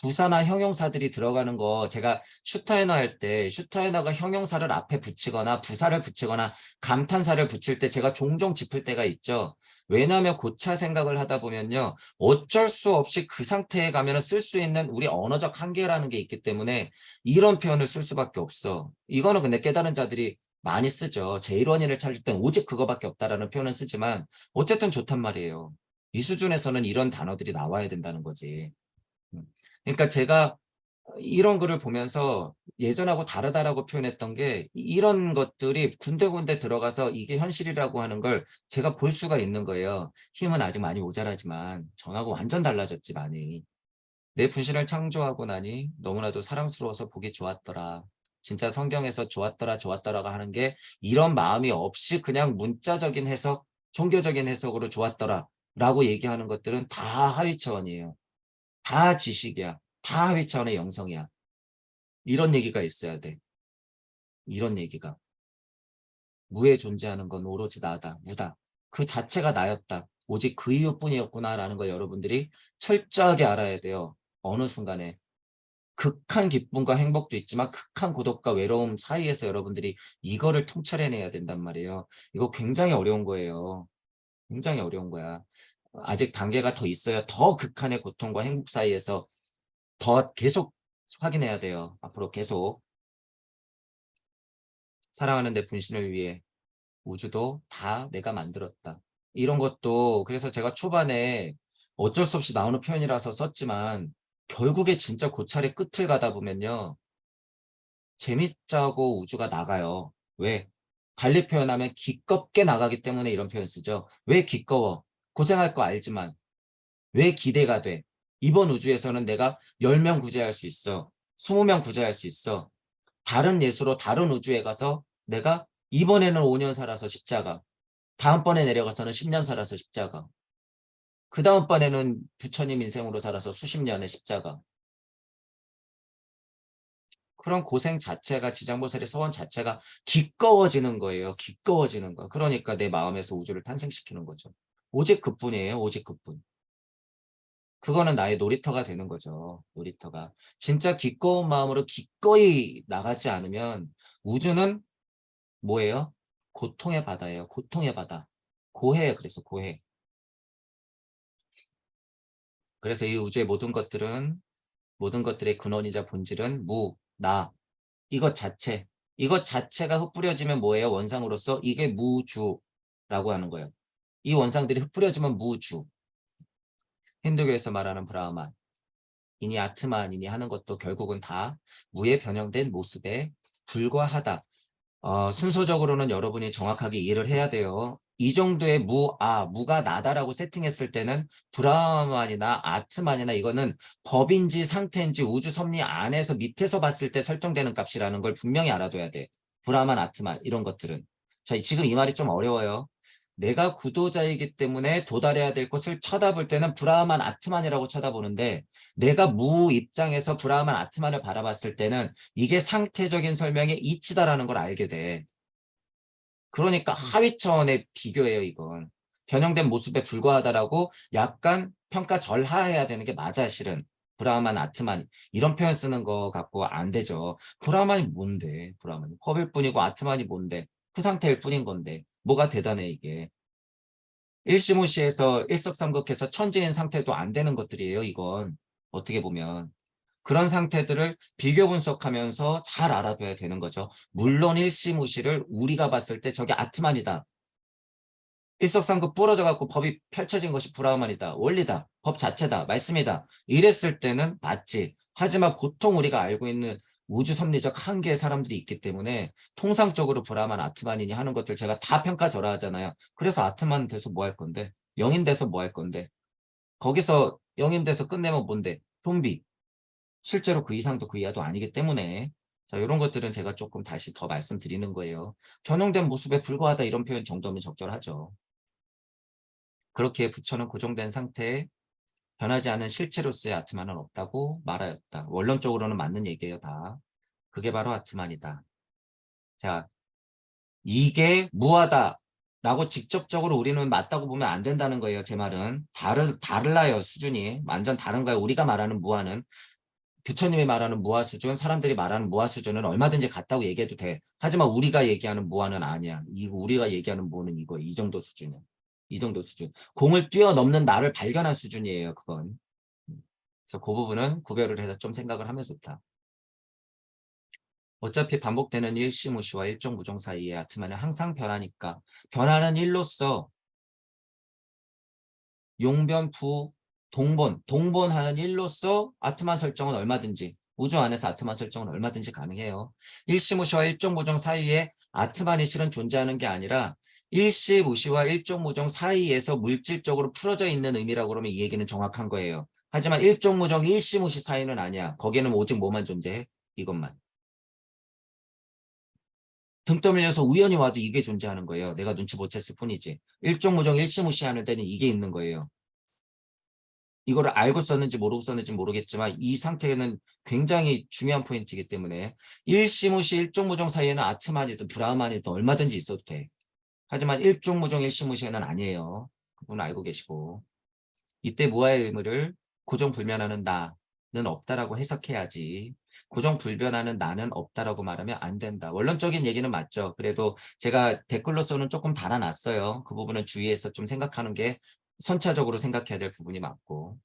부사나 형용사들이 들어가는 거 제가 슈타이너 할 때 슈타이너가 형용사를 앞에 붙이거나 부사를 붙이거나 감탄사를 붙일 때 제가 종종 짚을 때가 있죠. 왜냐하면 고차 생각을 하다 보면요. 어쩔 수 없이 그 상태에 가면 쓸 수 있는 우리 언어적 한계라는 게 있기 때문에 이런 표현을 쓸 수밖에 없어. 이거는 근데 깨달은 자들이 많이 쓰죠. 제1원인을 찾을 땐 오직 그거밖에 없다라는 표현을 쓰지만 어쨌든 좋단 말이에요. 이 수준에서는 이런 단어들이 나와야 된다는 거지. 그러니까 제가 이런 글을 보면서 예전하고 다르다라고 표현했던 게 이런 것들이 군데군데 들어가서 이게 현실이라고 하는 걸 제가 볼 수가 있는 거예요. 힘은 아직 많이 모자라지만 전하고 완전 달라졌지 많이. 내 분신을 창조하고 나니 너무나도 사랑스러워서 보기 좋았더라. 진짜 성경에서 좋았더라가 하는 게 이런 마음이 없이 그냥 문자적인 해석, 종교적인 해석으로 좋았더라 라고 얘기하는 것들은 다 하위 차원이에요. 다 지식이야. 다 하위 차원의 영성이야. 이런 얘기가 있어야 돼. 이런 얘기가. 무에 존재하는 건 오로지 나다. 무다. 그 자체가 나였다. 오직 그 이유뿐이었구나라는 걸 여러분들이 철저하게 알아야 돼요. 어느 순간에. 극한 기쁨과 행복도 있지만 극한 고독과 외로움 사이에서 여러분들이 이거를 통찰해내야 된단 말이에요. 이거 굉장히 어려운 거예요. 굉장히 어려운 거야. 아직 단계가 더 있어야 더 극한의 고통과 행복 사이에서 더 계속 확인해야 돼요. 앞으로 계속. 사랑하는 내 분신을 위해 우주도 다 내가 만들었다. 이런 것도 그래서 제가 초반에 어쩔 수 없이 나오는 표현이라서 썼지만 결국에 진짜 고찰의 끝을 가다 보면요. 재밌자고 우주가 나가요. 왜? 달리 표현하면 기껍게 나가기 때문에 이런 표현 쓰죠. 왜 기꺼워? 고생할 거 알지만 왜 기대가 돼? 이번 우주에서는 내가 10명 구제할 수 있어. 20명 구제할 수 있어. 다른 예수로 다른 우주에 가서 내가 이번에는 5년 살아서 십자가, 다음번에 내려가서는 10년 살아서 십자가, 그 다음번에는 부처님 인생으로 살아서 수십 년의 십자가. 그런 고생 자체가 지장보살의 서원 자체가 기꺼워지는 거예요. 기꺼워지는 거. 그러니까 내 마음에서 우주를 탄생시키는 거죠. 오직 그뿐이에요. 오직 그뿐. 그거는 나의 놀이터가 되는 거죠. 놀이터가. 진짜 기꺼운 마음으로 기꺼이 나가지 않으면 우주는 뭐예요? 고통의 바다예요. 고통의 바다. 고해예요. 그래서 고해. 그래서 이 우주의 모든 것들의 근원이자 본질은 무, 나, 이것 자체. 이것 자체가 흩뿌려지면 뭐예요? 원상으로서 이게 무주라고 하는 거예요. 이 원상들이 흩뿌려지면 무주. 힌두교에서 말하는 브라흐만, 이니 아트만이니 하는 것도 결국은 다 무에 변형된 모습에 불과하다. 순서적으로는 여러분이 정확하게 이해를 해야 돼요. 이 정도의 무가 나다라고 세팅했을 때는 브라흐만이나 아트만이나 이거는 법인지 상태인지 우주 섭리 안에서 밑에서 봤을 때 설정되는 값이라는 걸 분명히 알아둬야 돼. 브라흐만, 아트만 이런 것들은. 자, 지금 이 말이 좀 어려워요. 내가 구도자이기 때문에 도달해야 될 것을 쳐다볼 때는 브라흐만, 아트만이라고 쳐다보는데 내가 무 입장에서 브라흐만, 아트만을 바라봤을 때는 이게 상태적인 설명의 이치다라는 걸 알게 돼. 그러니까 하위 차원의 비교예요, 이건. 변형된 모습에 불과하다라고 약간 평가 절하해야 되는 게 맞아, 실은. 브라흐만, 아트만 이런 표현 쓰는 거 갖고 안 되죠. 브라흐만이 뭔데? 브라흐만이 법일 뿐이고 아트만이 뭔데? 그 상태일 뿐인 건데 뭐가 대단해 이게. 일시무시해서 일석삼극해서 천지인 상태도 안 되는 것들이에요, 이건. 어떻게 보면. 그런 상태들을 비교 분석하면서 잘 알아둬야 되는 거죠. 물론 일시무시를 우리가 봤을 때 저게 아트만이다. 일석삼급 부러져 갖고 법이 펼쳐진 것이 브라흐만이다. 원리다. 법 자체다. 말씀이다. 이랬을 때는 맞지. 하지만 보통 우리가 알고 있는 우주 섭리적 한계의 사람들이 있기 때문에 통상적으로 브라흐만 아트만이니 하는 것들 제가 다 평가절하하잖아요. 그래서 아트만 돼서 뭐 할 건데? 영인 돼서 뭐 할 건데? 거기서 영인 돼서 끝내면 뭔데? 좀비. 실제로 그 이상도 그 이하도 아니기 때문에 자, 이런 것들은 제가 조금 다시 더 말씀드리는 거예요. 변형된 모습에 불과하다 이런 표현 정도면 적절하죠. 그렇게 부처는 고정된 상태에 변하지 않은 실체로서의 아트만은 없다고 말하였다. 원론적으로는 맞는 얘기예요, 다. 그게 바로 아트만이다. 자, 이게 무하다라고 직접적으로 우리는 맞다고 보면 안 된다는 거예요, 제 말은. 달라요, 수준이. 완전 다른 거예요. 우리가 말하는 무하는. 부처님이 말하는 무아 수준, 사람들이 말하는 무아 수준은 얼마든지 같다고 얘기해도 돼. 하지만 우리가 얘기하는 무아는 아니야. 우리가 얘기하는 무는 이거, 이 정도 수준이야. 이 정도 수준. 공을 뛰어넘는 나를 발견한 수준이에요, 그건. 그래서 그 부분은 구별을 해서 좀 생각을 하면 좋다. 어차피 반복되는 일시무시와 일종무종 사이의 아트만은 항상 변하니까 변하는 일로서 용변부 동본하는 일로서 아트만 설정은 얼마든지 우주 안에서 아트만 설정은 얼마든지 가능해요. 일시무시와 일종무종 사이에 아트만이 실은 존재하는 게 아니라 일시무시와 일종무종 사이에서 물질적으로 풀어져 있는 의미라고 그러면 이 얘기는 정확한 거예요. 하지만 일종무종 일시무시 사이는 아니야. 거기에는 오직 뭐만 존재해? 이것만. 등 떠밀려서 우연히 와도 이게 존재하는 거예요. 내가 눈치 못 챘을 뿐이지. 일종무종 일시무시하는 데는 이게 있는 거예요. 이거를 알고 썼는지 모르고 썼는지 모르겠지만 이 상태는 굉장히 중요한 포인트이기 때문에 일시무시 일종무종 사이에는 아트만이든 브라흐만이든 얼마든지 있어도 돼. 하지만 일종무종 일시무시는 아니에요. 그분 알고 계시고 이때 무아의 의무를 고정불면하는 나 없다라고 해석해야지. 고정불변하는 나는 없다라고 말하면 안 된다. 원론적인 얘기는 맞죠. 그래도 제가 댓글로서는 조금 달아놨어요. 그 부분은 주의해서 좀 생각하는 게 선차적으로 생각해야 될 부분이 맞고.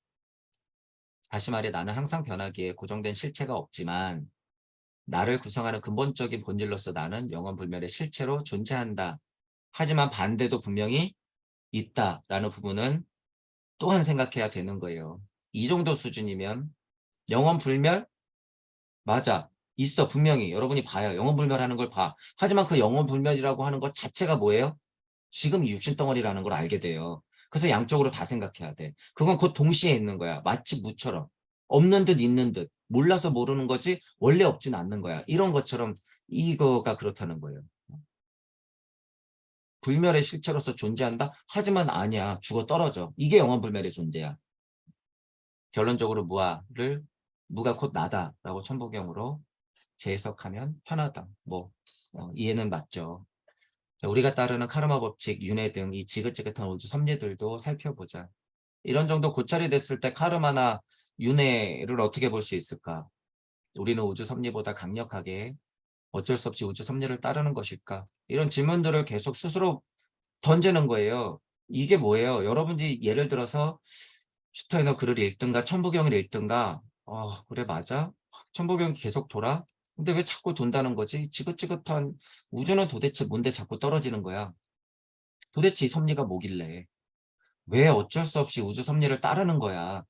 다시 말해 나는 항상 변하기에 고정된 실체가 없지만 나를 구성하는 근본적인 본질로서 나는 영원불멸의 실체로 존재한다. 하지만 반대도 분명히 있다라는 부분은 또한 생각해야 되는 거예요. 이 정도 수준이면 영원불멸? 맞아. 있어. 분명히. 여러분이 봐요. 영원불멸하는 걸 봐. 하지만 그 영원불멸이라고 하는 것 자체가 뭐예요? 지금 이 육신덩어리라는 걸 알게 돼요. 그래서 양쪽으로 다 생각해야 돼. 그건 곧 동시에 있는 거야. 마치 무처럼. 없는 듯 있는 듯. 몰라서 모르는 거지 원래 없진 않는 거야. 이런 것처럼 이거가 그렇다는 거예요. 불멸의 실체로서 존재한다? 하지만 아니야. 죽어 떨어져. 이게 영원불멸의 존재야. 결론적으로 무가 곧 나다라고 천부경으로 재해석하면 편하다. 이해는 맞죠. 자, 우리가 따르는 카르마 법칙, 윤회 등 이 지긋지긋한 우주 섭리들도 살펴보자. 이런 정도 고찰이 됐을 때 카르마나 윤회를 어떻게 볼 수 있을까? 우리는 우주 섭리보다 강력하게 어쩔 수 없이 우주 섭리를 따르는 것일까? 이런 질문들을 계속 스스로 던지는 거예요. 이게 뭐예요? 여러분이 예를 들어서 슈타이너 글을 읽든가 천부경을 읽든가 그래 맞아? 천부경이 계속 돌아? 근데 왜 자꾸 돈다는 거지? 지긋지긋한 우주는 도대체 뭔데 자꾸 떨어지는 거야? 도대체 이 섭리가 뭐길래? 왜 어쩔 수 없이 우주 섭리를 따르는 거야?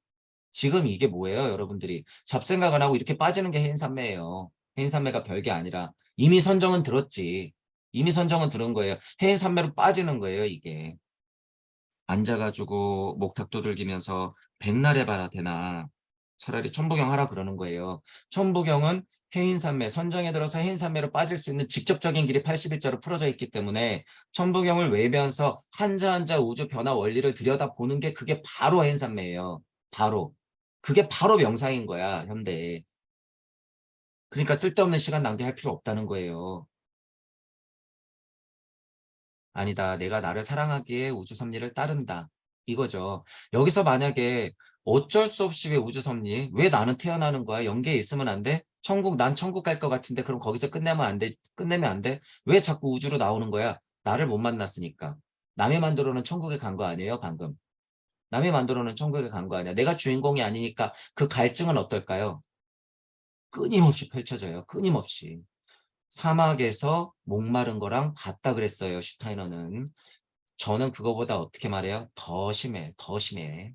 지금 이게 뭐예요, 여러분들이? 잡생각을 하고 이렇게 빠지는 게 해인산매예요. 해인산매가 별게 아니라 이미 선정은 들었지. 이미 선정은 들은 거예요. 해인산매로 빠지는 거예요, 이게. 앉아가지고 목탁 두들기면서 백날 해봐야 되나. 차라리 천부경 하라 그러는 거예요. 천부경은 해인산매, 선정에 들어서 해인산매로 빠질 수 있는 직접적인 길이 81자로 풀어져 있기 때문에 천부경을 외면서 한자 한자 우주 변화 원리를 들여다보는 게 그게 바로 해인산매예요. 바로. 그게 바로 명상인 거야, 현대에. 그러니까 쓸데없는 시간 낭비할 필요 없다는 거예요. 아니다. 내가 나를 사랑하기에 우주 섭리를 따른다. 이거죠. 여기서 만약에 어쩔 수 없이 왜 우주 섭리? 왜 나는 태어나는 거야? 연계에 있으면 안 돼? 난 천국 갈 것 같은데 그럼 거기서 끝내면 안 돼? 끝내면 안 돼? 왜 자꾸 우주로 나오는 거야? 나를 못 만났으니까. 남이 만들어 놓은 천국에 간 거 아니에요, 방금? 남이 만들어 놓은 천국에 간 거 아니야. 내가 주인공이 아니니까 그 갈증은 어떨까요? 끊임없이 펼쳐져요. 끊임없이. 사막에서 목마른 거랑 같다 그랬어요, 슈타이너는. 저는 그거보다 어떻게 말해요? 더 심해, 더 심해.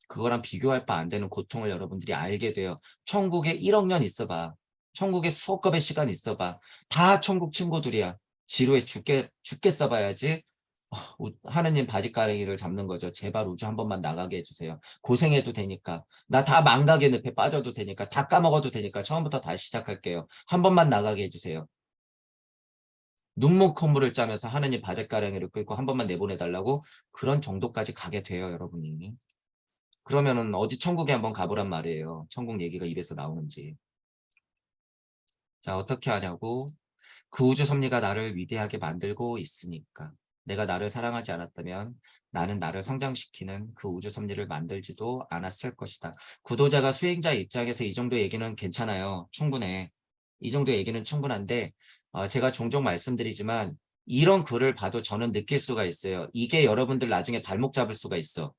그거랑 비교할 바 안 되는 고통을 여러분들이 알게 돼요. 천국에 1억 년 있어봐. 천국에 수억 겁의 시간 있어봐. 다 천국 친구들이야. 지루해 죽게 써봐야지. 하느님 바짓가랑이를 잡는 거죠. 제발 우주 한 번만 나가게 해주세요. 고생해도 되니까. 나 다 망각의 늪에 빠져도 되니까. 다 까먹어도 되니까. 처음부터 다시 시작할게요. 한 번만 나가게 해주세요. 눈물 콧물을 짜면서 하느님 바짓가랑이를 끌고 한 번만 내보내달라고 그런 정도까지 가게 돼요, 여러분이. 그러면은 어디 천국에 한번 가보란 말이에요. 천국 얘기가 입에서 나오는지. 자, 어떻게 하냐고. 그 우주 섭리가 나를 위대하게 만들고 있으니까. 내가 나를 사랑하지 않았다면 나는 나를 성장시키는 그 우주 섭리를 만들지도 않았을 것이다. 구도자가 수행자 입장에서 이 정도 얘기는 괜찮아요. 충분해. 이 정도 얘기는 충분한데 제가 종종 말씀드리지만 이런 글을 봐도 저는 느낄 수가 있어요. 이게 여러분들 나중에 발목 잡을 수가 있어.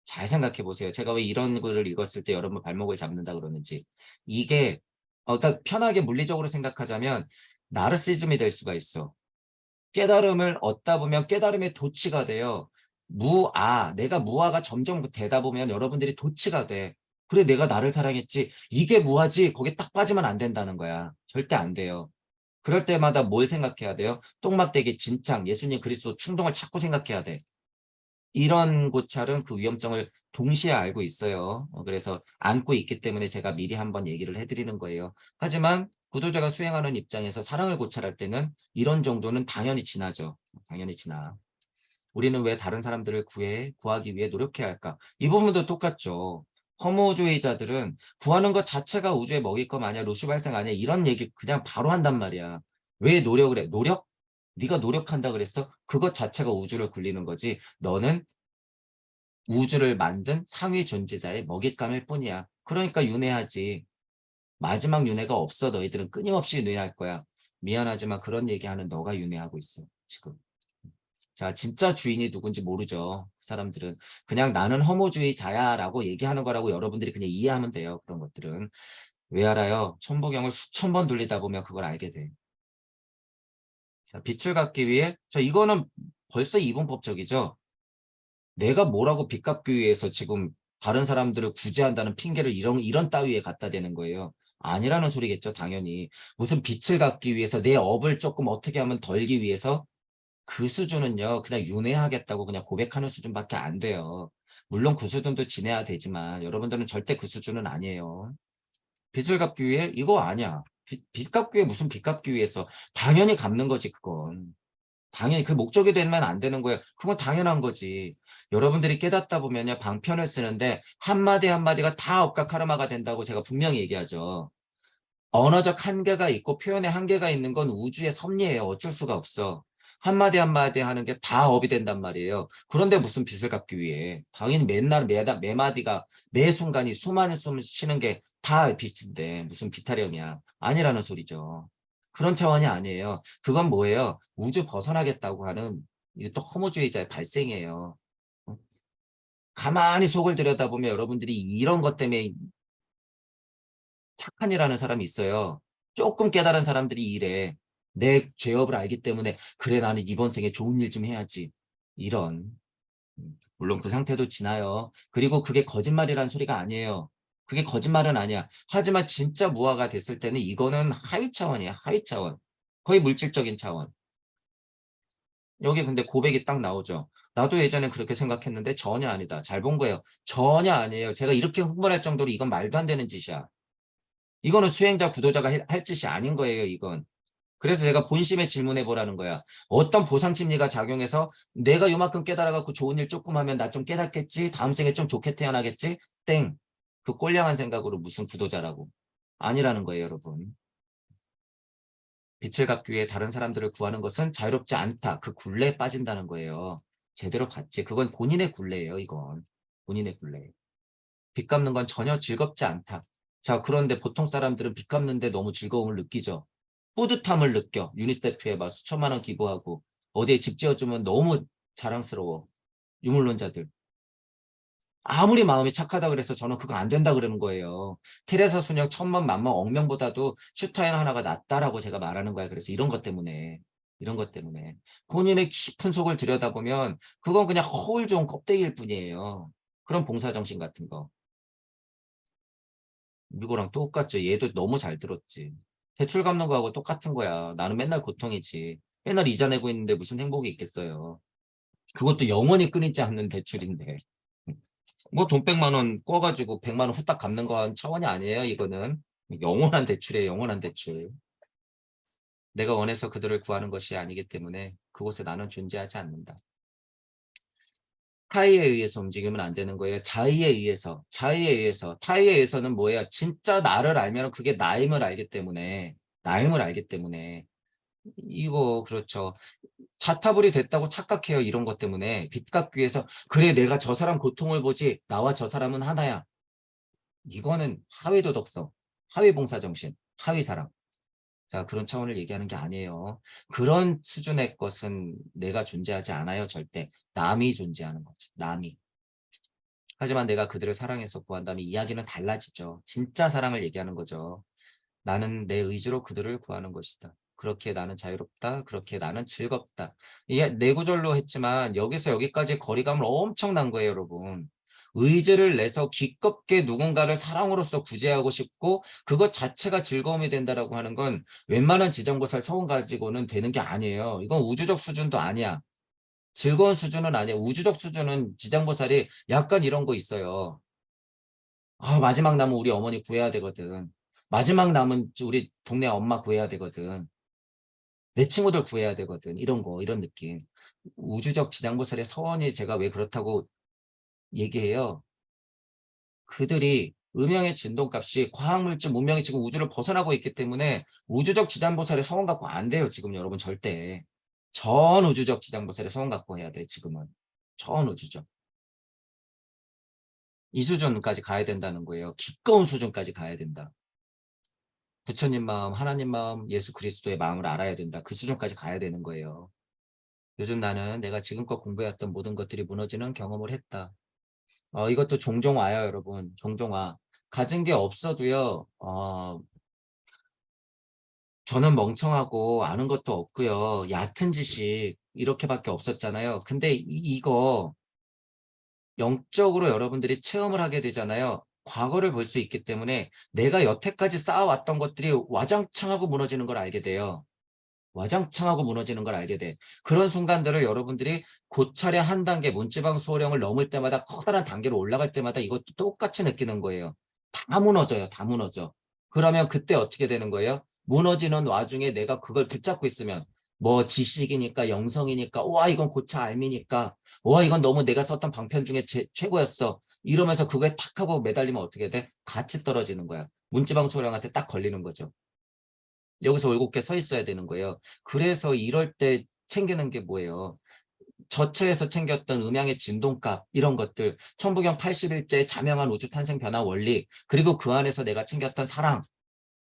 잘 생각해 보세요. 제가 왜 이런 글을 읽었을 때 여러분 발목을 잡는다 그러는지. 이게 그러니까 편하게 물리적으로 생각하자면 나르시즘이 될 수가 있어. 깨달음을 얻다 보면 깨달음의 도취가 돼요. 내가 무아가 점점 되다 보면 여러분들이 도취가 돼. 그래 내가 나를 사랑했지. 이게 무아지. 거기에 딱 빠지면 안 된다는 거야. 절대 안 돼요. 그럴 때마다 뭘 생각해야 돼요? 똥막대기, 진창, 예수님 그리스도 충동을 자꾸 생각해야 돼. 이런 고찰은 그 위험성을 동시에 알고 있어요. 그래서 안고 있기 때문에 제가 미리 한번 얘기를 해드리는 거예요. 하지만 구도자가 수행하는 입장에서 사랑을 고찰할 때는 이런 정도는 당연히 지나죠. 당연히 지나. 우리는 왜 다른 사람들을 구하기 위해 노력해야 할까? 이 부분도 똑같죠. 허무주의자들은 구하는 것 자체가 우주의 먹잇감 아니야, 루시 발생 아니야, 이런 얘기 그냥 바로 한단 말이야. 왜 노력을 해? 노력? 네가 노력한다 그랬어? 그것 자체가 우주를 굴리는 거지. 너는 우주를 만든 상위 존재자의 먹잇감일 뿐이야. 그러니까 윤회하지. 마지막 윤회가 없어. 너희들은 끊임없이 윤회할 거야. 미안하지만 그런 얘기하는 너가 윤회하고 있어. 지금. 자, 진짜 주인이 누군지 모르죠. 그 사람들은 그냥 나는 허무주의자야라고 얘기하는 거라고 여러분들이 그냥 이해하면 돼요. 그런 것들은. 왜 알아요? 천부경을 수천 번 돌리다 보면 그걸 알게 돼. 자, 빛을 갖기 위해 이거는 벌써 이분법적이죠. 내가 뭐라고 빛 갚기 위해서 지금 다른 사람들을 구제한다는 핑계를 이런 따위에 갖다 대는 거예요. 아니라는 소리겠죠, 당연히. 무슨 빛을 갚기 위해서 내 업을 조금 어떻게 하면 덜기 위해서 그 수준은요, 그냥 윤회하겠다고 그냥 고백하는 수준밖에 안 돼요. 물론 그 수준도 지내야 되지만 여러분들은 절대 그 수준은 아니에요. 빚을 갚기 위해? 이거 아니야. 빚 갚기 위해 무슨 빚 갚기 위해서. 당연히 갚는 거지, 그건. 당연히 그 목적이 되면 안 되는 거예요. 그건 당연한 거지. 여러분들이 깨닫다 보면요, 방편을 쓰는데 한마디 한마디가 다 업과 카르마가 된다고 제가 분명히 얘기하죠. 언어적 한계가 있고 표현의 한계가 있는 건 우주의 섭리예요. 어쩔 수가 없어. 한마디 한마디 하는 게 다 업이 된단 말이에요. 그런데 무슨 빚을 갚기 위해. 당연히 맨날 매마디가 매 순간이 수많은 숨을 쉬는 게 다 빚인데 무슨 비타령이야. 아니라는 소리죠. 그런 차원이 아니에요. 그건 뭐예요? 우주 벗어나겠다고 하는 이게 또 허무주의자의 발생이에요. 어? 가만히 속을 들여다보면 여러분들이 이런 것 때문에 착한이라는 사람이 있어요. 조금 깨달은 사람들이 이래. 내 죄업을 알기 때문에 그래 나는 이번 생에 좋은 일 좀 해야지. 이런. 물론 그 상태도 지나요. 그리고 그게 거짓말이라는 소리가 아니에요. 그게 거짓말은 아니야. 하지만 진짜 무화가 됐을 때는 이거는 하위 차원이야. 하위 차원. 거의 물질적인 차원. 여기 근데 고백이 딱 나오죠. 나도 예전에 그렇게 생각했는데 전혀 아니다. 잘 본 거예요. 전혀 아니에요. 제가 이렇게 흥분할 정도로 이건 말도 안 되는 짓이야. 이거는 수행자 구도자가 할 짓이 아닌 거예요, 이건. 그래서 제가 본심에 질문해 보라는 거야. 어떤 보상 심리가 작용해서 내가 요만큼 깨달아갖고 좋은 일 조금 하면 나 좀 깨닫겠지? 다음 생에 좀 좋게 태어나겠지? 땡. 그 꼴량한 생각으로 무슨 구도자라고. 아니라는 거예요, 여러분. 빛을 갚기 위해 다른 사람들을 구하는 것은 자유롭지 않다. 그 굴레에 빠진다는 거예요. 제대로 봤지. 그건 본인의 굴레예요, 이건. 본인의 굴레. 빚 갚는 건 전혀 즐겁지 않다. 자, 그런데 보통 사람들은 빚 갚는데 너무 즐거움을 느끼죠. 뿌듯함을 느껴. 유니세프에 막 수천만 원 기부하고 어디에 집 지어주면 너무 자랑스러워. 유물론자들. 아무리 마음이 착하다 그래서 저는 그거 안 된다 그러는 거예요. 테레사 수녀 천만 만만 억명보다도 슈타인 하나가 낫다라고 제가 말하는 거야. 그래서 이런 것 때문에. 이런 것 때문에. 본인의 깊은 속을 들여다보면 그건 그냥 허울 좋은 껍데기일 뿐이에요. 그런 봉사정신 같은 거. 누구랑 똑같죠. 얘도 너무 잘 들었지. 대출 갚는 거하고 똑같은 거야. 나는 맨날 고통이지. 맨날 이자 내고 있는데 무슨 행복이 있겠어요. 그것도 영원히 끊이지 않는 대출인데. 뭐 돈 100만 원 꿔가지고 100만 원 후딱 갚는 건 차원이 아니에요. 이거는. 영원한 대출이에요. 영원한 대출. 내가 원해서 그들을 구하는 것이 아니기 때문에 그곳에 나는 존재하지 않는다. 타의에 의해서 움직이면 안 되는 거예요. 자의에 의해서. 자의에 의해서. 타의에 의해서는 뭐예요? 진짜 나를 알면 그게 나임을 알기 때문에. 나임을 알기 때문에. 이거 그렇죠. 자타불이 됐다고 착각해요. 이런 것 때문에. 빚 갚기 위해서 그래 내가 저 사람 고통을 보지 나와 저 사람은 하나야. 이거는 하위 도덕성, 하위 봉사정신, 하위 사랑. 자, 그런 차원을 얘기하는 게 아니에요. 그런 수준의 것은 내가 존재하지 않아요. 절대. 남이 존재하는 거죠. 남이. 하지만 내가 그들을 사랑해서 구한다면 이야기는 달라지죠. 진짜 사랑을 얘기하는 거죠. 나는 내 의지로 그들을 구하는 것이다. 그렇게 나는 자유롭다. 그렇게 나는 즐겁다. 이게 네 구절로 했지만 여기서 여기까지 거리감은 엄청난 거예요, 여러분. 의지를 내서 기껍게 누군가를 사랑으로서 구제하고 싶고 그것 자체가 즐거움이 된다라고 하는 건 웬만한 지정보살 서운 가지고는 되는 게 아니에요. 이건 우주적 수준도 아니야. 즐거운 수준은 아니야. 우주적 수준은 지정보살이 약간 이런 거 있어요. 아, 마지막 남은 우리 어머니 구해야 되거든. 마지막 남은 우리 동네 엄마 구해야 되거든. 내 친구들 구해야 되거든. 이런 거, 이런 느낌. 우주적 지장보살의 서원이 제가 왜 그렇다고 얘기해요. 그들이 음양의 진동값이 과학물질 문명이 지금 우주를 벗어나고 있기 때문에 우주적 지장보살의 서원 갖고 안 돼요. 지금 여러분 절대. 전 우주적 지장보살의 서원 갖고 해야 돼. 지금은. 전 우주적. 이 수준까지 가야 된다는 거예요. 기꺼운 수준까지 가야 된다. 부처님 마음, 하나님 마음, 예수 그리스도의 마음을 알아야 된다. 그 수준까지 가야 되는 거예요. 요즘 나는 내가 지금껏 공부해왔던 모든 것들이 무너지는 경험을 했다. 이것도 종종 와요, 여러분. 종종 와. 가진 게 없어도요, 저는 멍청하고 아는 것도 없고요. 얕은 지식 이렇게밖에 없었잖아요. 근데 이거 영적으로 여러분들이 체험을 하게 되잖아요. 과거를 볼 수 있기 때문에 내가 여태까지 쌓아왔던 것들이 와장창하고 무너지는 걸 알게 돼요. 와장창하고 무너지는 걸 알게 돼. 그런 순간들을 여러분들이 고찰의 한 단계 문지방 수호령을 넘을 때마다 커다란 단계로 올라갈 때마다 이것도 똑같이 느끼는 거예요. 다 무너져요. 다 무너져. 그러면 그때 어떻게 되는 거예요? 무너지는 와중에 내가 그걸 붙잡고 있으면 뭐 지식이니까 영성이니까 와 이건 고차 알미니까 와 이건 너무 내가 썼던 방편 중에 최고였어. 이러면서 그거에 탁 하고 매달리면 어떻게 돼? 같이 떨어지는 거야. 문지방 수호령한테 딱 걸리는 거죠. 여기서 올곧게 서 있어야 되는 거예요. 그래서 이럴 때 챙기는 게 뭐예요? 저체에서 챙겼던 음양의 진동값 이런 것들, 천부경 81제 자명한 우주 탄생 변화 원리, 그리고 그 안에서 내가 챙겼던 사랑,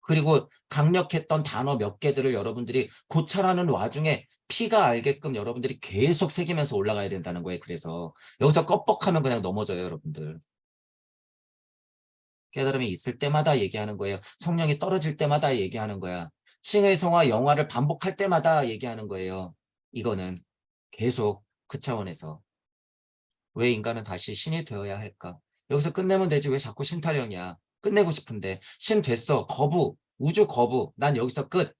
그리고 강력했던 단어 몇 개들을 여러분들이 고찰하는 와중에 피가 알게끔 여러분들이 계속 새기면서 올라가야 된다는 거예요. 그래서 여기서 껍벅하면 그냥 넘어져요, 여러분들. 깨달음이 있을 때마다 얘기하는 거예요. 성령이 떨어질 때마다 얘기하는 거야. 칭의 성화 영화를 반복할 때마다 얘기하는 거예요. 이거는 계속 그 차원에서. 왜 인간은 다시 신이 되어야 할까? 여기서 끝내면 되지 왜 자꾸 신타령이야. 끝내고 싶은데 신 됐어. 거부. 우주 거부. 난 여기서 끝.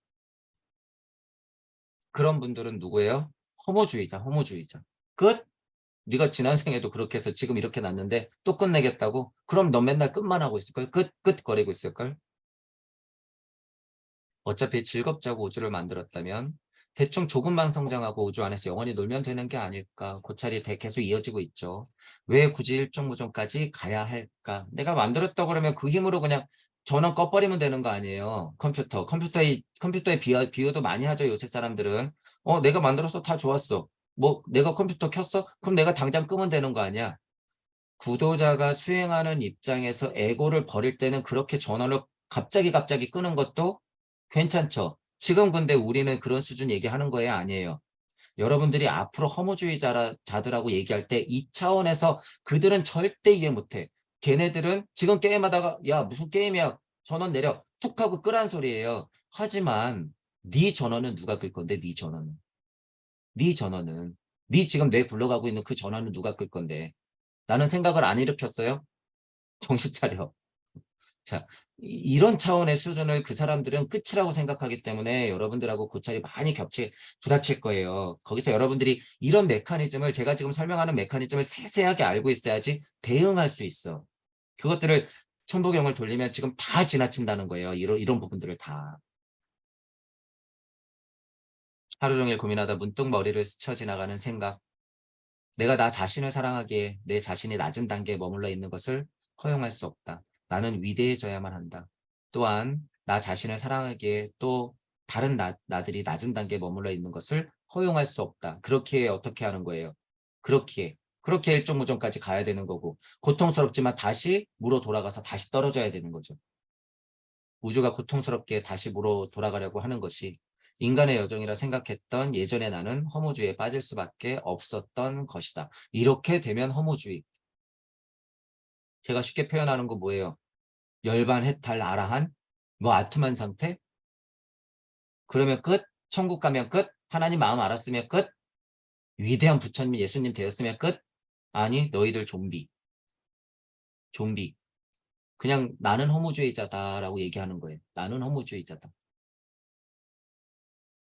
그런 분들은 누구예요? 허무주의자. 허무주의자. 끝? 네가 지난 생에도 그렇게 해서 지금 이렇게 났는데 또 끝내겠다고? 그럼 넌 맨날 끝만 하고 있을걸? 끝 거리고 있을걸? 어차피 즐겁자고 우주를 만들었다면 대충 조금만 성장하고 우주 안에서 영원히 놀면 되는 게 아닐까. 고찰이 계속 이어지고 있죠. 왜 굳이 일종무종까지 가야 할까? 내가 만들었다 그러면 그 힘으로 그냥 전원 꺼버리면 되는 거 아니에요. 컴퓨터에 비유도 많이 하죠. 요새 사람들은. 내가 만들어서 다 좋았어. 뭐 내가 컴퓨터 켰어? 그럼 내가 당장 끄면 되는 거 아니야. 구도자가 수행하는 입장에서 에고를 버릴 때는 그렇게 전원을 갑자기 끄는 것도 괜찮죠. 지금 근데 우리는 그런 수준 얘기하는 거예요? 아니에요. 여러분들이 앞으로 허무주의자들하고 얘기할 때 이 차원에서 그들은 절대 이해 못해. 걔네들은 지금 게임하다가 야 무슨 게임이야 전원 내려 툭 하고 끄란 소리예요. 하지만 네 전원은 누가 끌 건데 네 지금 뇌 굴러가고 있는 그 전원은 누가 끌 건데 나는 생각을 안 일으켰어요? 정신 차려. 자, 이런 차원의 수준을 그 사람들은 끝이라고 생각하기 때문에 여러분들하고 고찰이 많이 부닥칠 거예요. 거기서 여러분들이 이런 메커니즘을 제가 지금 설명하는 메커니즘을 세세하게 알고 있어야지 대응할 수 있어. 그것들을 천부경을 돌리면 지금 다 지나친다는 거예요. 이런 부분들을 다. 하루 종일 고민하다 문득 머리를 스쳐 지나가는 생각. 내가 나 자신을 사랑하기에 내 자신이 낮은 단계에 머물러 있는 것을 허용할 수 없다. 나는 위대해져야만 한다. 또한 나 자신을 사랑하기에 또 다른 나들이 낮은 단계에 머물러 있는 것을 허용할 수 없다. 그렇게 어떻게 하는 거예요? 그렇게 일종무종까지 가야 되는 거고 고통스럽지만 다시 무로 돌아가서 다시 떨어져야 되는 거죠. 우주가 고통스럽게 다시 무로 돌아가려고 하는 것이 인간의 여정이라 생각했던 예전의 나는 허무주의에 빠질 수밖에 없었던 것이다. 이렇게 되면 허무주의. 제가 쉽게 표현하는 거 뭐예요? 열반, 해탈, 아라한, 뭐 아트만 상태? 그러면 끝? 천국 가면 끝? 하나님 마음 알았으면 끝? 위대한 부처님, 예수님 되었으면 끝? 아니, 너희들 좀비. 그냥 나는 허무주의자다라고 얘기하는 거예요. 나는 허무주의자다.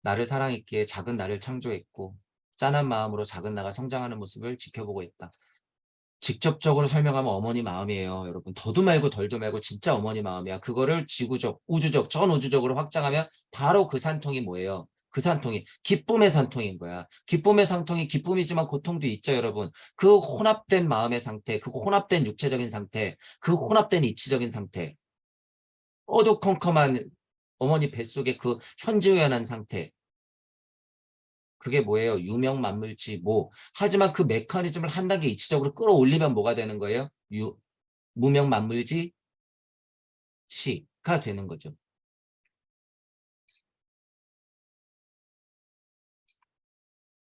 나를 사랑했기에 작은 나를 창조했고 짠한 마음으로 작은 나가 성장하는 모습을 지켜보고 있다. 직접적으로 설명하면 어머니 마음이에요. 여러분 더도 말고 덜도 말고 진짜 어머니 마음이야. 그거를 지구적, 우주적, 전우주적으로 확장하면 바로 그 산통이 뭐예요? 그 산통이 기쁨의 산통인 거야. 기쁨의 산통이 기쁨이지만 고통도 있죠, 여러분. 그 혼합된 마음의 상태, 그 혼합된 육체적인 상태, 그 혼합된 이치적인 상태, 어두컴컴한 어머니 뱃속의 그 현지우연한 상태, 그게 뭐예요? 유명만물지 뭐. 하지만 그 메커니즘을 한 단계 이치적으로 끌어올리면 뭐가 되는 거예요? 무명만물지 시가 되는 거죠.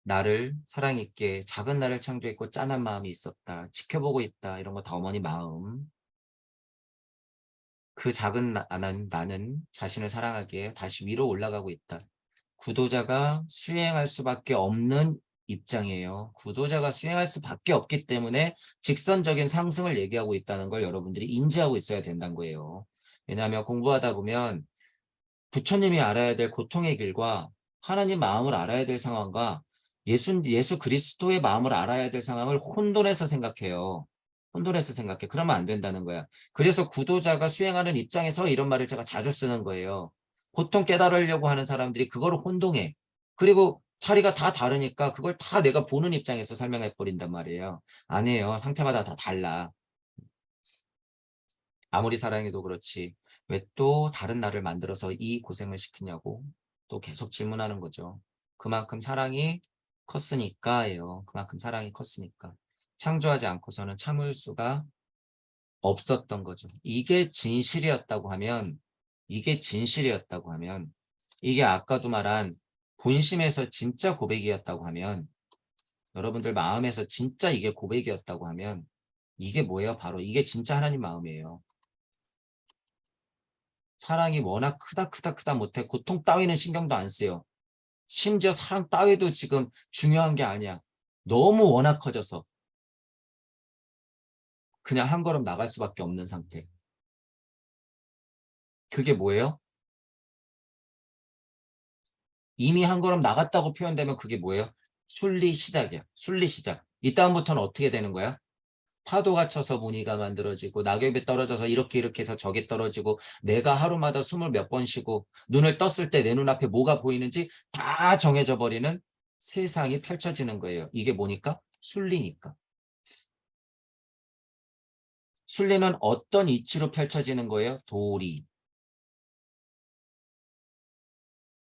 나를 사랑 있게 작은 나를 창조했고 짠한 마음이 있었다. 지켜보고 있다. 이런 거 다 어머니 마음. 그 작은 나는 자신을 사랑하기에 다시 위로 올라가고 있다. 구도자가 수행할 수밖에 없는 입장이에요. 구도자가 수행할 수밖에 없기 때문에 직선적인 상승을 얘기하고 있다는 걸 여러분들이 인지하고 있어야 된다는 거예요. 왜냐하면 공부하다 보면 부처님이 알아야 될 고통의 길과 하나님 마음을 알아야 될 상황과 예수 그리스도의 마음을 알아야 될 상황을 혼돈해서 생각해요. 혼돈해서 생각해. 그러면 안 된다는 거야. 그래서 구도자가 수행하는 입장에서 이런 말을 제가 자주 쓰는 거예요. 보통 깨달으려고 하는 사람들이 그거를 혼동해. 그리고 자리가 다 다르니까 그걸 다 내가 보는 입장에서 설명해 버린단 말이에요. 아니에요. 상태마다 다 달라. 아무리 사랑해도 그렇지. 왜 또 다른 나를 만들어서 이 고생을 시키냐고 또 계속 질문하는 거죠. 그만큼 사랑이 컸으니까예요. 그만큼 사랑이 컸으니까. 창조하지 않고서는 참을 수가 없었던 거죠. 이게 진실이었다고 하면, 이게 진실이었다고 하면, 이게 아까도 말한 본심에서 진짜 고백이었다고 하면, 여러분들 마음에서 진짜 이게 고백이었다고 하면, 이게 뭐예요? 바로 이게 진짜 하나님 마음이에요. 사랑이 워낙 크다 못해 고통 따위는 신경도 안 쓰여. 심지어 사랑 따위도 지금 중요한 게 아니야. 너무 워낙 커져서 그냥 한 걸음 나갈 수밖에 없는 상태. 그게 뭐예요? 이미 한 걸음 나갔다고 표현되면 그게 뭐예요? 순리 시작이야. 순리 시작. 이 다음부터는 어떻게 되는 거야? 파도가 쳐서 무늬가 만들어지고 낙엽이 떨어져서 이렇게 해서 저게 떨어지고 내가 하루마다 숨을 몇 번 쉬고 눈을 떴을 때 내 눈앞에 뭐가 보이는지 다 정해져 버리는 세상이 펼쳐지는 거예요. 이게 뭐니까? 순리니까. 순리는 어떤 이치로 펼쳐지는 거예요? 도리.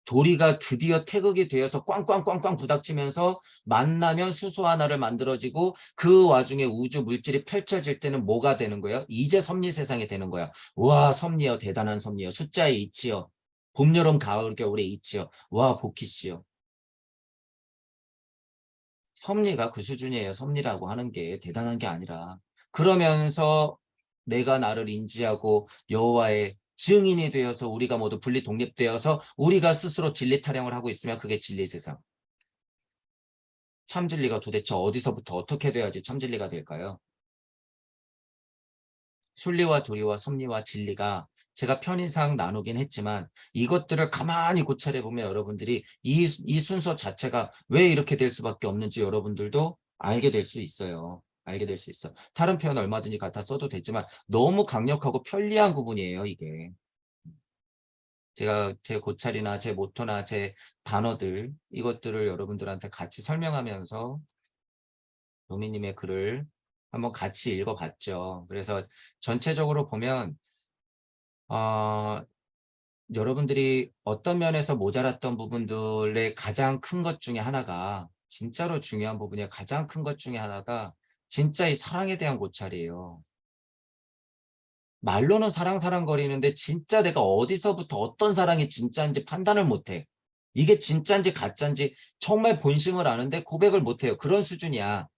도리가 드디어 태극이 되어서 꽝꽝꽝꽝 부닥치면서 만나면 수소 하나를 만들어지고 그 와중에 우주 물질이 펼쳐질 때는 뭐가 되는 거예요? 이제 섭리 세상이 되는 거야. 와, 섭리여, 대단한 섭리여. 숫자의 이치여. 봄, 여름, 가을, 겨울의 이치여. 와, 복희씨여. 섭리가 그 수준이에요. 섭리라고 하는 게 대단한 게 아니라. 그러면서 내가 나를 인지하고 여호와의 증인이 되어서 우리가 모두 분리 독립되어서 우리가 스스로 진리 타령을 하고 있으면 그게 진리 세상. 참 진리가 도대체 어디서부터 어떻게 돼야지 참 진리가 될까요? 순리와 도리와 섭리와 진리가 제가 편의상 나누긴 했지만 이것들을 가만히 고찰해 보면 여러분들이 이 순서 자체가 왜 이렇게 될 수밖에 없는지 여러분들도 알게 될 수 있어요. 알게 될 수 있어. 다른 표현 얼마든지 갖다 써도 되지만 너무 강력하고 편리한 구분이에요, 이게. 제가 제 고찰이나 제 모토나 제 단어들 이것들을 여러분들한테 같이 설명하면서 노미님의 글을 한번 같이 읽어봤죠. 그래서 전체적으로 보면 여러분들이 어떤 면에서 모자랐던 부분들의 가장 큰 것 중에 하나가 진짜로 중요한 부분이 가장 큰 것 중에 하나가 진짜 이 사랑에 대한 고찰이에요. 말로는 사랑 거리는데 진짜 내가 어디서부터 어떤 사랑이 진짜인지 판단을 못해. 이게 진짜인지 가짜인지 정말 본심을 아는데 고백을 못해요. 그런 수준이야.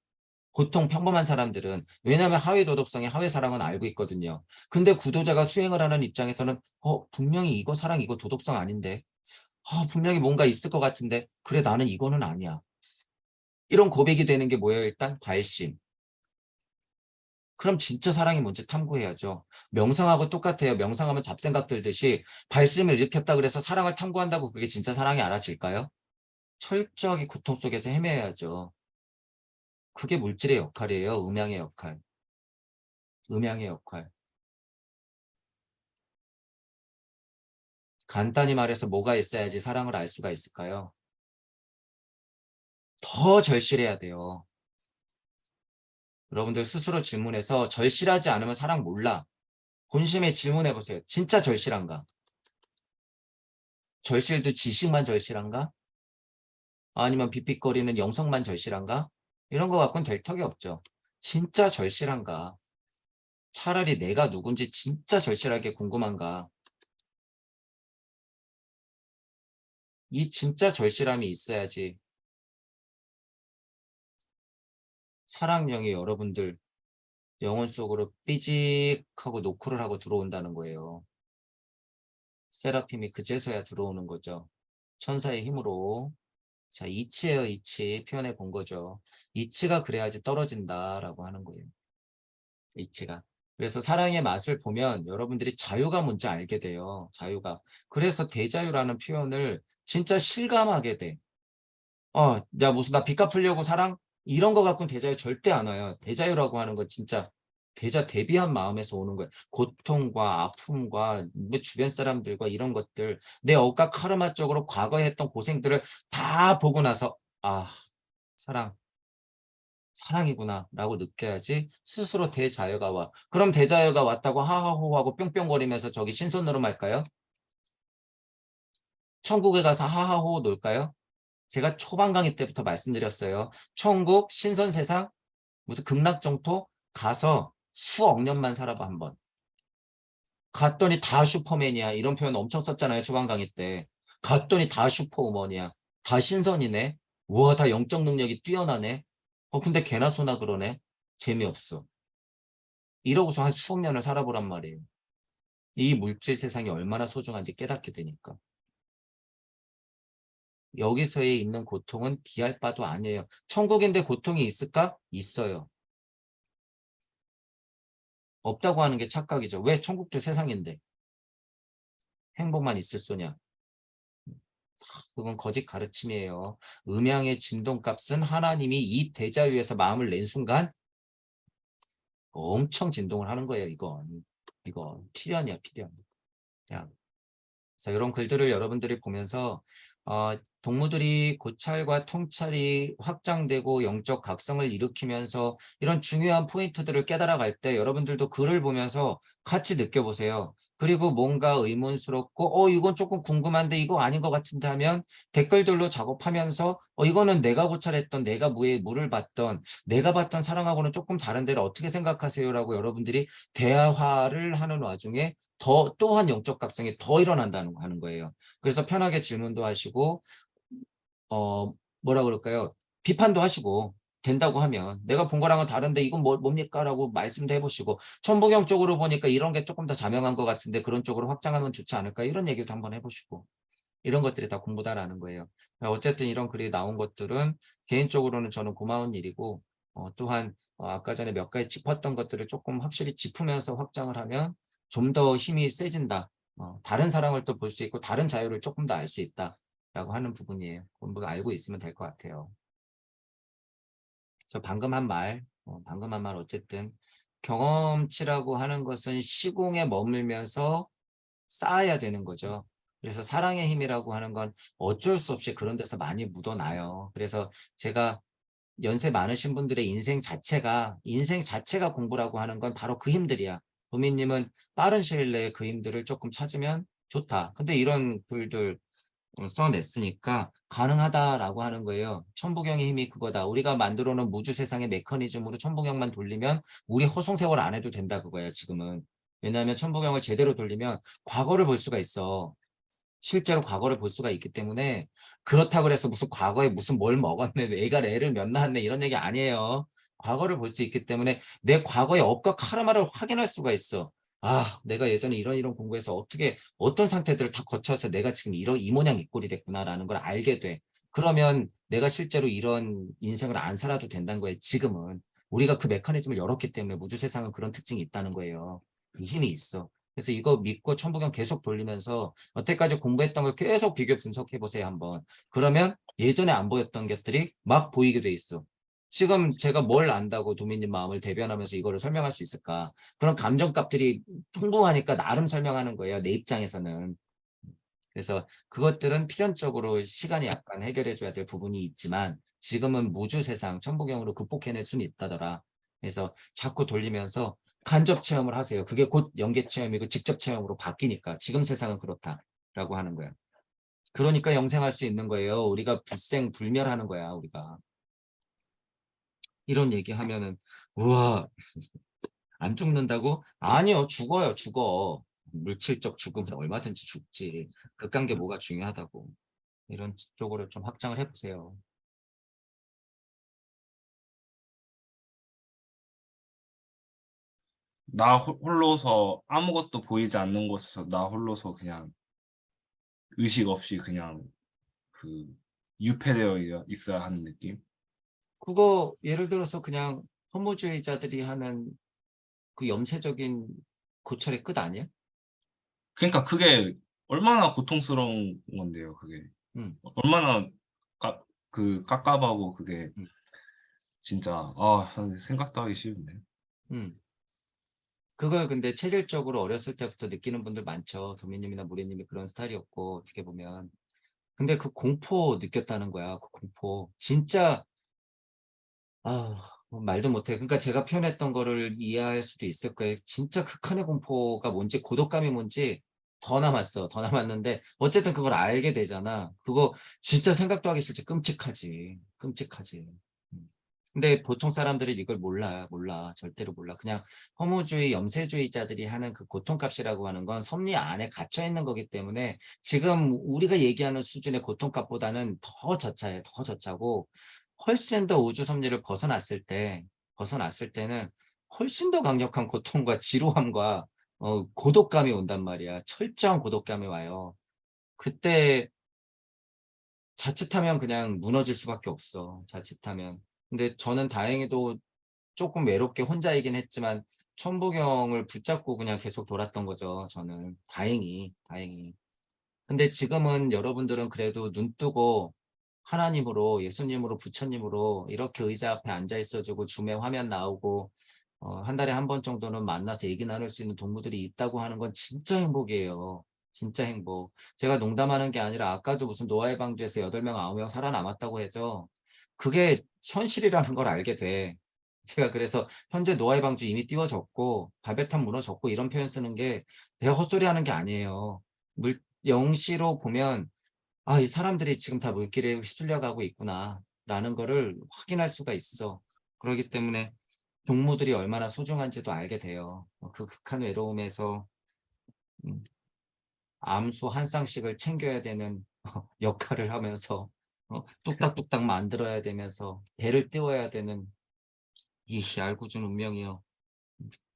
보통 평범한 사람들은. 왜냐하면 하위 도덕성의 하위 사랑은 알고 있거든요. 근데 구도자가 수행을 하는 입장에서는 분명히 이거 사랑 이거 도덕성 아닌데 분명히 뭔가 있을 것 같은데 그래 나는 이거는 아니야. 이런 고백이 되는 게 뭐예요? 일단 발심. 그럼 진짜 사랑이 뭔지 탐구해야죠. 명상하고 똑같아요. 명상하면 잡생각 들듯이 발심을 일으켰다 그래서 사랑을 탐구한다고 그게 진짜 사랑이 알아질까요? 철저하게 고통 속에서 헤매야죠. 그게 물질의 역할이에요. 음양의 역할. 음양의 역할. 간단히 말해서 뭐가 있어야지 사랑을 알 수가 있을까요? 더 절실해야 돼요. 여러분들 스스로 질문해서 절실하지 않으면 사랑 몰라. 본심에 질문해 보세요. 진짜 절실한가? 절실도 지식만 절실한가? 아니면 빅빅거리는 영성만 절실한가? 이런 거 갖고는 될 턱이 없죠. 진짜 절실한가? 차라리 내가 누군지 진짜 절실하게 궁금한가. 이 진짜 절실함이 있어야지 사랑령이 여러분들 영혼 속으로 삐직하고 노크를 하고 들어온다는 거예요. 세라핌이 그제서야 들어오는 거죠. 천사의 힘으로. 자, 이치예요, 이치. 표현해 본 거죠. 이치가 그래야지 떨어진다라고 하는 거예요. 이치가. 그래서 사랑의 맛을 보면 여러분들이 자유가 뭔지 알게 돼요. 자유가. 그래서 대자유라는 표현을 진짜 실감하게 돼. 야, 무슨 나 빚 갚으려고 사랑? 이런 거 갖고는 대자유 절대 안 와요. 대자유라고 하는 건 진짜 대비한 마음에서 오는 거예요. 고통과 아픔과 뭐 주변 사람들과 이런 것들, 내 억각 카르마 쪽으로 과거에 했던 고생들을 다 보고 나서, 사랑, 사랑이구나 라고 느껴야지 스스로 대자유가 와. 그럼 대자유가 왔다고 하하호하고 뿅뿅거리면서 저기 신선으로 할까요? 천국에 가서 하하호 놀까요? 제가 초반 강의 때부터 말씀드렸어요. 천국, 신선세상, 무슨 극락정토 가서 수억 년만 살아봐 한번. 갔더니 다 슈퍼맨이야. 이런 표현 엄청 썼잖아요. 초반 강의 때. 갔더니 다 슈퍼우먼이야. 다 신선이네. 우와, 다 영적 능력이 뛰어나네. 근데 개나 소나 그러네. 재미없어. 이러고서 한 수억 년을 살아보란 말이에요. 이 물질 세상이 얼마나 소중한지 깨닫게 되니까. 여기서의 있는 고통은 비할 바도 아니에요. 천국인데 고통이 있을까? 있어요. 없다고 하는 게 착각이죠. 왜? 천국도 세상인데. 행복만 있을 소냐. 그건 거짓 가르침이에요. 음양의 진동값은 하나님이 이 대자유에서 마음을 낸 순간 엄청 진동을 하는 거예요. 이거 필연이야, 필연. 자, 그래서 이런 글들을 여러분들이 보면서 동무들이 고찰과 통찰이 확장되고 영적 각성을 일으키면서 이런 중요한 포인트들을 깨달아갈 때 여러분들도 글을 보면서 같이 느껴보세요. 그리고 뭔가 의문스럽고 이건 조금 궁금한데 이거 아닌 것 같은데 하면 댓글들로 작업하면서 이거는 내가 고찰했던 내가 물을 봤던 내가 봤던 사랑하고는 조금 다른 데를 어떻게 생각하세요? 라고 여러분들이 대화를 하는 와중에 또한 영적 각성이 더 일어난다는 하는 거예요. 그래서 편하게 질문도 하시고, 뭐라 그럴까요? 비판도 하시고, 된다고 하면, 내가 본 거랑은 다른데 이건 뭡니까? 라고 말씀도 해보시고, 천부경 쪽으로 보니까 이런 게 조금 더 자명한 것 같은데 그런 쪽으로 확장하면 좋지 않을까? 이런 얘기도 한번 해보시고, 이런 것들이 다 공부다라는 거예요. 어쨌든 이런 글이 나온 것들은 개인적으로는 저는 고마운 일이고, 또한 아까 전에 몇 가지 짚었던 것들을 조금 확실히 짚으면서 확장을 하면 좀 더 힘이 세진다. 다른 사랑을 또 볼 수 있고 다른 자유를 조금 더 알 수 있다라고 하는 부분이에요. 공부 알고 있으면 될 것 같아요. 저 방금 한 말 어쨌든 경험치라고 하는 것은 시공에 머물면서 쌓아야 되는 거죠. 그래서 사랑의 힘이라고 하는 건 어쩔 수 없이 그런 데서 많이 묻어나요. 그래서 제가 연세 많으신 분들의 인생 자체가 공부라고 하는 건 바로 그 힘들이야. 도미님은 빠른 시일 내에 그 힘들을 조금 찾으면 좋다. 근데 이런 글들 써냈으니까 가능하다라고 하는 거예요. 천부경의 힘이 그거다. 우리가 만들어 놓은 무주 세상의 메커니즘으로 천부경만 돌리면 우리 허송세월 안 해도 된다 그거예요, 지금은. 왜냐하면 천부경을 제대로 돌리면 과거를 볼 수가 있어. 실제로 과거를 볼 수가 있기 때문에 그렇다고 해서 무슨 과거에 무슨 뭘 먹었네, 애가 애를 몇 낳았네 이런 얘기 아니에요. 과거를 볼 수 있기 때문에 내 과거의 업과 카르마를 확인할 수가 있어. 내가 예전에 이런 공부해서 어떤 상태들을 다 거쳐서 내가 지금 이 모양 이 꼴이 됐구나라는 걸 알게 돼. 그러면 내가 실제로 이런 인생을 안 살아도 된다는 거예요. 지금은. 우리가 그 메커니즘을 열었기 때문에 우주 세상은 그런 특징이 있다는 거예요. 이 힘이 있어. 그래서 이거 믿고 천부경 계속 돌리면서 여태까지 공부했던 걸 계속 비교 분석해 보세요, 한번. 그러면 예전에 안 보였던 것들이 막 보이게 돼 있어. 지금 제가 뭘 안다고 도민님 마음을 대변하면서 이거를 설명할 수 있을까? 그런 감정값들이 풍부하니까 나름 설명하는 거예요, 내 입장에서는. 그래서 그것들은 필연적으로 시간이 약간 해결해 줘야 될 부분이 있지만 지금은 무주 세상 천부경으로 극복해낼 수는 있다더라. 그래서 자꾸 돌리면서 간접 체험을 하세요. 그게 곧 연계 체험이고 직접 체험으로 바뀌니까 지금 세상은 그렇다라고 하는 거야. 그러니까 영생할 수 있는 거예요. 우리가 불생불멸하는 거야, 우리가. 이런 얘기하면은 우와 안 죽는다고? 아니요, 죽어요, 죽어. 물질적 죽음은 얼마든지 죽지. 극단계 뭐가 중요하다고. 이런 쪽으로 좀 확장을 해보세요. 나 홀로서 아무것도 보이지 않는 곳에서 나 홀로서 그냥 의식 없이 그냥 그 유폐되어 있어야 하는 느낌? 그거 예를 들어서 그냥 허무주의자들이 하는 그 염세적인 고찰의 끝 아니야? 그러니까 그게 얼마나 고통스러운 건데요, 그게. 음, 얼마나 깝깝하고 그게 음, 진짜 생각도 하기 싫은데. 음. 그걸 근데 체질적으로 어렸을 때부터 느끼는 분들 많죠. 도미님이나 무리님이 그런 스타일이었고, 어떻게 보면. 근데 그 공포 느꼈다는 거야. 그 공포. 진짜, 뭐 말도 못해. 그러니까 제가 표현했던 거를 이해할 수도 있을 거예요. 진짜 극한의 공포가 뭔지, 고독감이 뭔지 더 남았어. 더 남았는데, 어쨌든 그걸 알게 되잖아. 그거 진짜 생각도 하기 싫지. 끔찍하지. 끔찍하지. 음. 근데 보통 사람들이 이걸 몰라. 몰라. 절대로 몰라. 그냥 허무주의, 염세주의자들이 하는 그 고통값이라고 하는 건 섭리 안에 갇혀 있는 거기 때문에 지금 우리가 얘기하는 수준의 고통값보다는 더 저차해. 더 저차고, 훨씬 더 우주 섭리를 벗어났을 때는 훨씬 더 강력한 고통과 지루함과 고독감이 온단 말이야. 철저한 고독감이 와요. 그때 자칫하면 그냥 무너질 수밖에 없어. 자칫하면. 근데 저는 다행히도 조금 외롭게 혼자이긴 했지만 천부경을 붙잡고 그냥 계속 돌았던 거죠. 저는 다행히. 근데 지금은 여러분들은 그래도 눈 뜨고 하나님으로, 예수님으로, 부처님으로 이렇게 의자 앞에 앉아 있어주고 줌에 화면 나오고 한 달에 한 번 정도는 만나서 얘기 나눌 수 있는 동무들이 있다고 하는 건 진짜 행복이에요. 진짜 행복. 제가 농담하는 게 아니라 아까도 무슨 노아의 방주에서 8명, 9명 살아남았다고 해서 그게 현실이라는 걸 알게 돼. 제가 그래서 현재 노아의 방주 이미 띄워졌고 바벨탑 무너졌고 이런 표현 쓰는 게 내가 헛소리 하는 게 아니에요. 영시로 보면 이 사람들이 지금 다 물길에 휩쓸려가고 있구나 라는 거를 확인할 수가 있어. 그렇기 때문에 동무들이 얼마나 소중한지도 알게 돼요. 그 극한 외로움에서 음, 암수 한 쌍씩을 챙겨야 되는 역할을 하면서 뚝딱뚝딱 만들어야 되면서 배를 띄워야 되는 이 얄궂은 운명이요.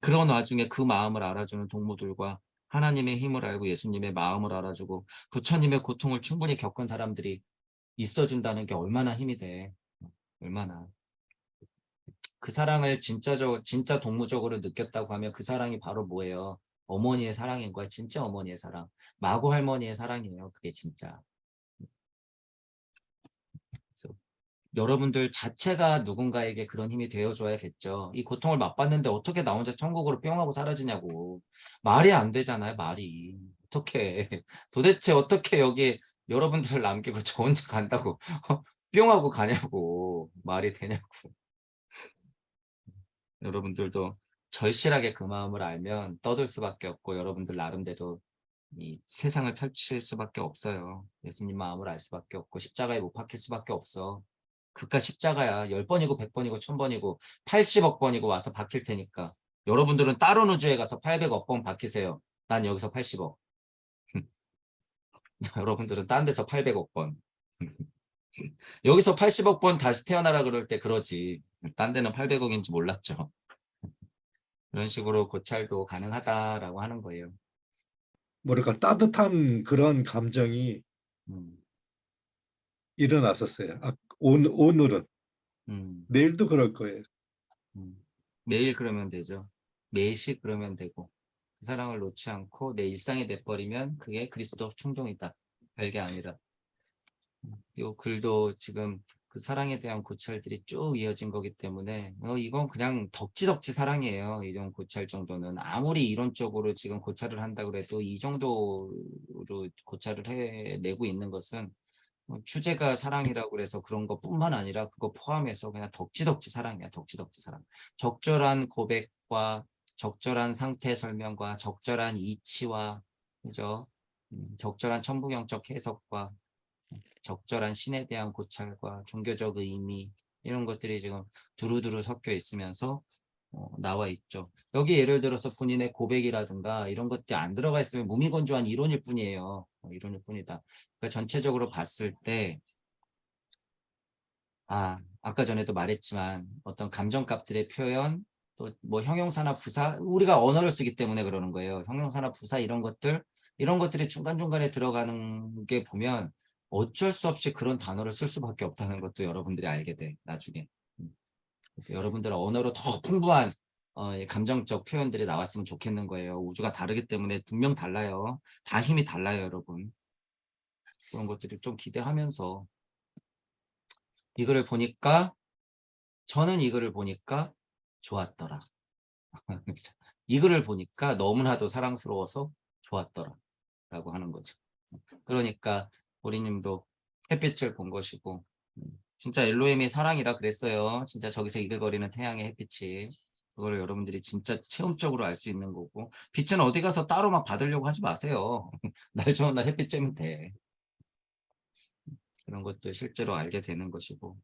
그런 와중에 그 마음을 알아주는 동무들과 하나님의 힘을 알고 예수님의 마음을 알아주고 부처님의 고통을 충분히 겪은 사람들이 있어준다는 게 얼마나 힘이 돼. 얼마나. 그 사랑을 진짜 동무적으로 느꼈다고 하면 그 사랑이 바로 뭐예요? 어머니의 사랑인 거야. 진짜 어머니의 사랑. 마고 할머니의 사랑이에요. 그게 진짜. 그래서 여러분들 자체가 누군가에게 그런 힘이 되어줘야겠죠. 이 고통을 맛봤는데 어떻게 나 혼자 천국으로 뿅 하고 사라지냐고. 말이 안 되잖아요. 말이. 어떻게. 도대체 어떻게 여기 여러분들을 남기고 저 혼자 간다고 뿅 하고 가냐고. 말이 되냐고. 여러분들도 절실하게 그 마음을 알면 떠들 수밖에 없고 여러분들 나름대로 이 세상을 펼칠 수밖에 없어요. 예수님 마음을 알 수밖에 없고 십자가에 못 박힐 수밖에 없어. 그깟 십자가야. 10번이고 100번이고 1000번이고 80억 번이고 와서 박힐 테니까. 여러분들은 다른 우주에 가서 800억 번 박히세요. 난 여기서 80억. 여러분들은 딴 데서 800억 번. 여기서 80억 번 다시 태어나라 그럴 때 그러지. 딴 데는 800억인지 몰랐죠. 그런 식으로 고찰도 가능하다라고 하는 거예요. 뭐랄까 따뜻한 그런 감정이 음, 일어났었어요. 오늘은 음, 내일도 그럴 거예요. 매일 그러면 되죠. 매일씩 그러면 되고 그 사랑을 놓지 않고 내 일상이 돼버리면 그게 그리스도 충동이다. 별게 아니라. 이 글도 지금 그 사랑에 대한 고찰들이 쭉 이어진 거기 때문에 이건 그냥 덕지덕지 사랑이에요. 이런 고찰 정도는 아무리 이론적으로 지금 고찰을 한다 그래도 이 정도로 고찰을 해내고 있는 것은 주제가 사랑이라고 그래서 그런 것뿐만 아니라 그거 포함해서 그냥 덕지덕지 사랑이야. 덕지덕지 사랑. 적절한 고백과 적절한 상태 설명과 적절한 이치와 그죠? 적절한 천부경적 해석과 적절한 신에 대한 고찰과 종교적 의미 이런 것들이 지금 두루두루 섞여 있으면서 나와 있죠. 여기 예를 들어서 본인의 고백이라든가 이런 것들이 안 들어가 있으면 무미건조한 이론일 뿐이에요. 이론일 뿐이다. 그러니까 전체적으로 봤을 때 아까 전에도 말했지만 어떤 감정값들의 표현 또 뭐 형용사나 부사 우리가 언어를 쓰기 때문에 그러는 거예요. 형용사나 부사 이런 것들이 중간중간에 들어가는 게 보면 어쩔 수 없이 그런 단어를 쓸 수밖에 없다는 것도 여러분들이 알게 돼 나중에. 그래서 여러분들은 언어로 더 풍부한 이 감정적 표현들이 나왔으면 좋겠는 거예요. 우주가 다르기 때문에 분명 달라요. 다 힘이 달라요, 여러분. 그런 것들을 좀 기대하면서 저는 이 글을 보니까 좋았더라. 이 글을 보니까 너무나도 사랑스러워서 좋았더라. 라고 하는 거죠. 그러니까 보리님도 햇빛을 본 것이고 진짜 엘로힘이 사랑이라 그랬어요. 진짜 저기서 이글거리는 태양의 햇빛이. 그걸 여러분들이 진짜 체험적으로 알 수 있는 거고 빛은 어디 가서 따로 막 받으려고 하지 마세요. 날 좋은 날 햇빛 쬐면 돼. 그런 것도 실제로 알게 되는 것이고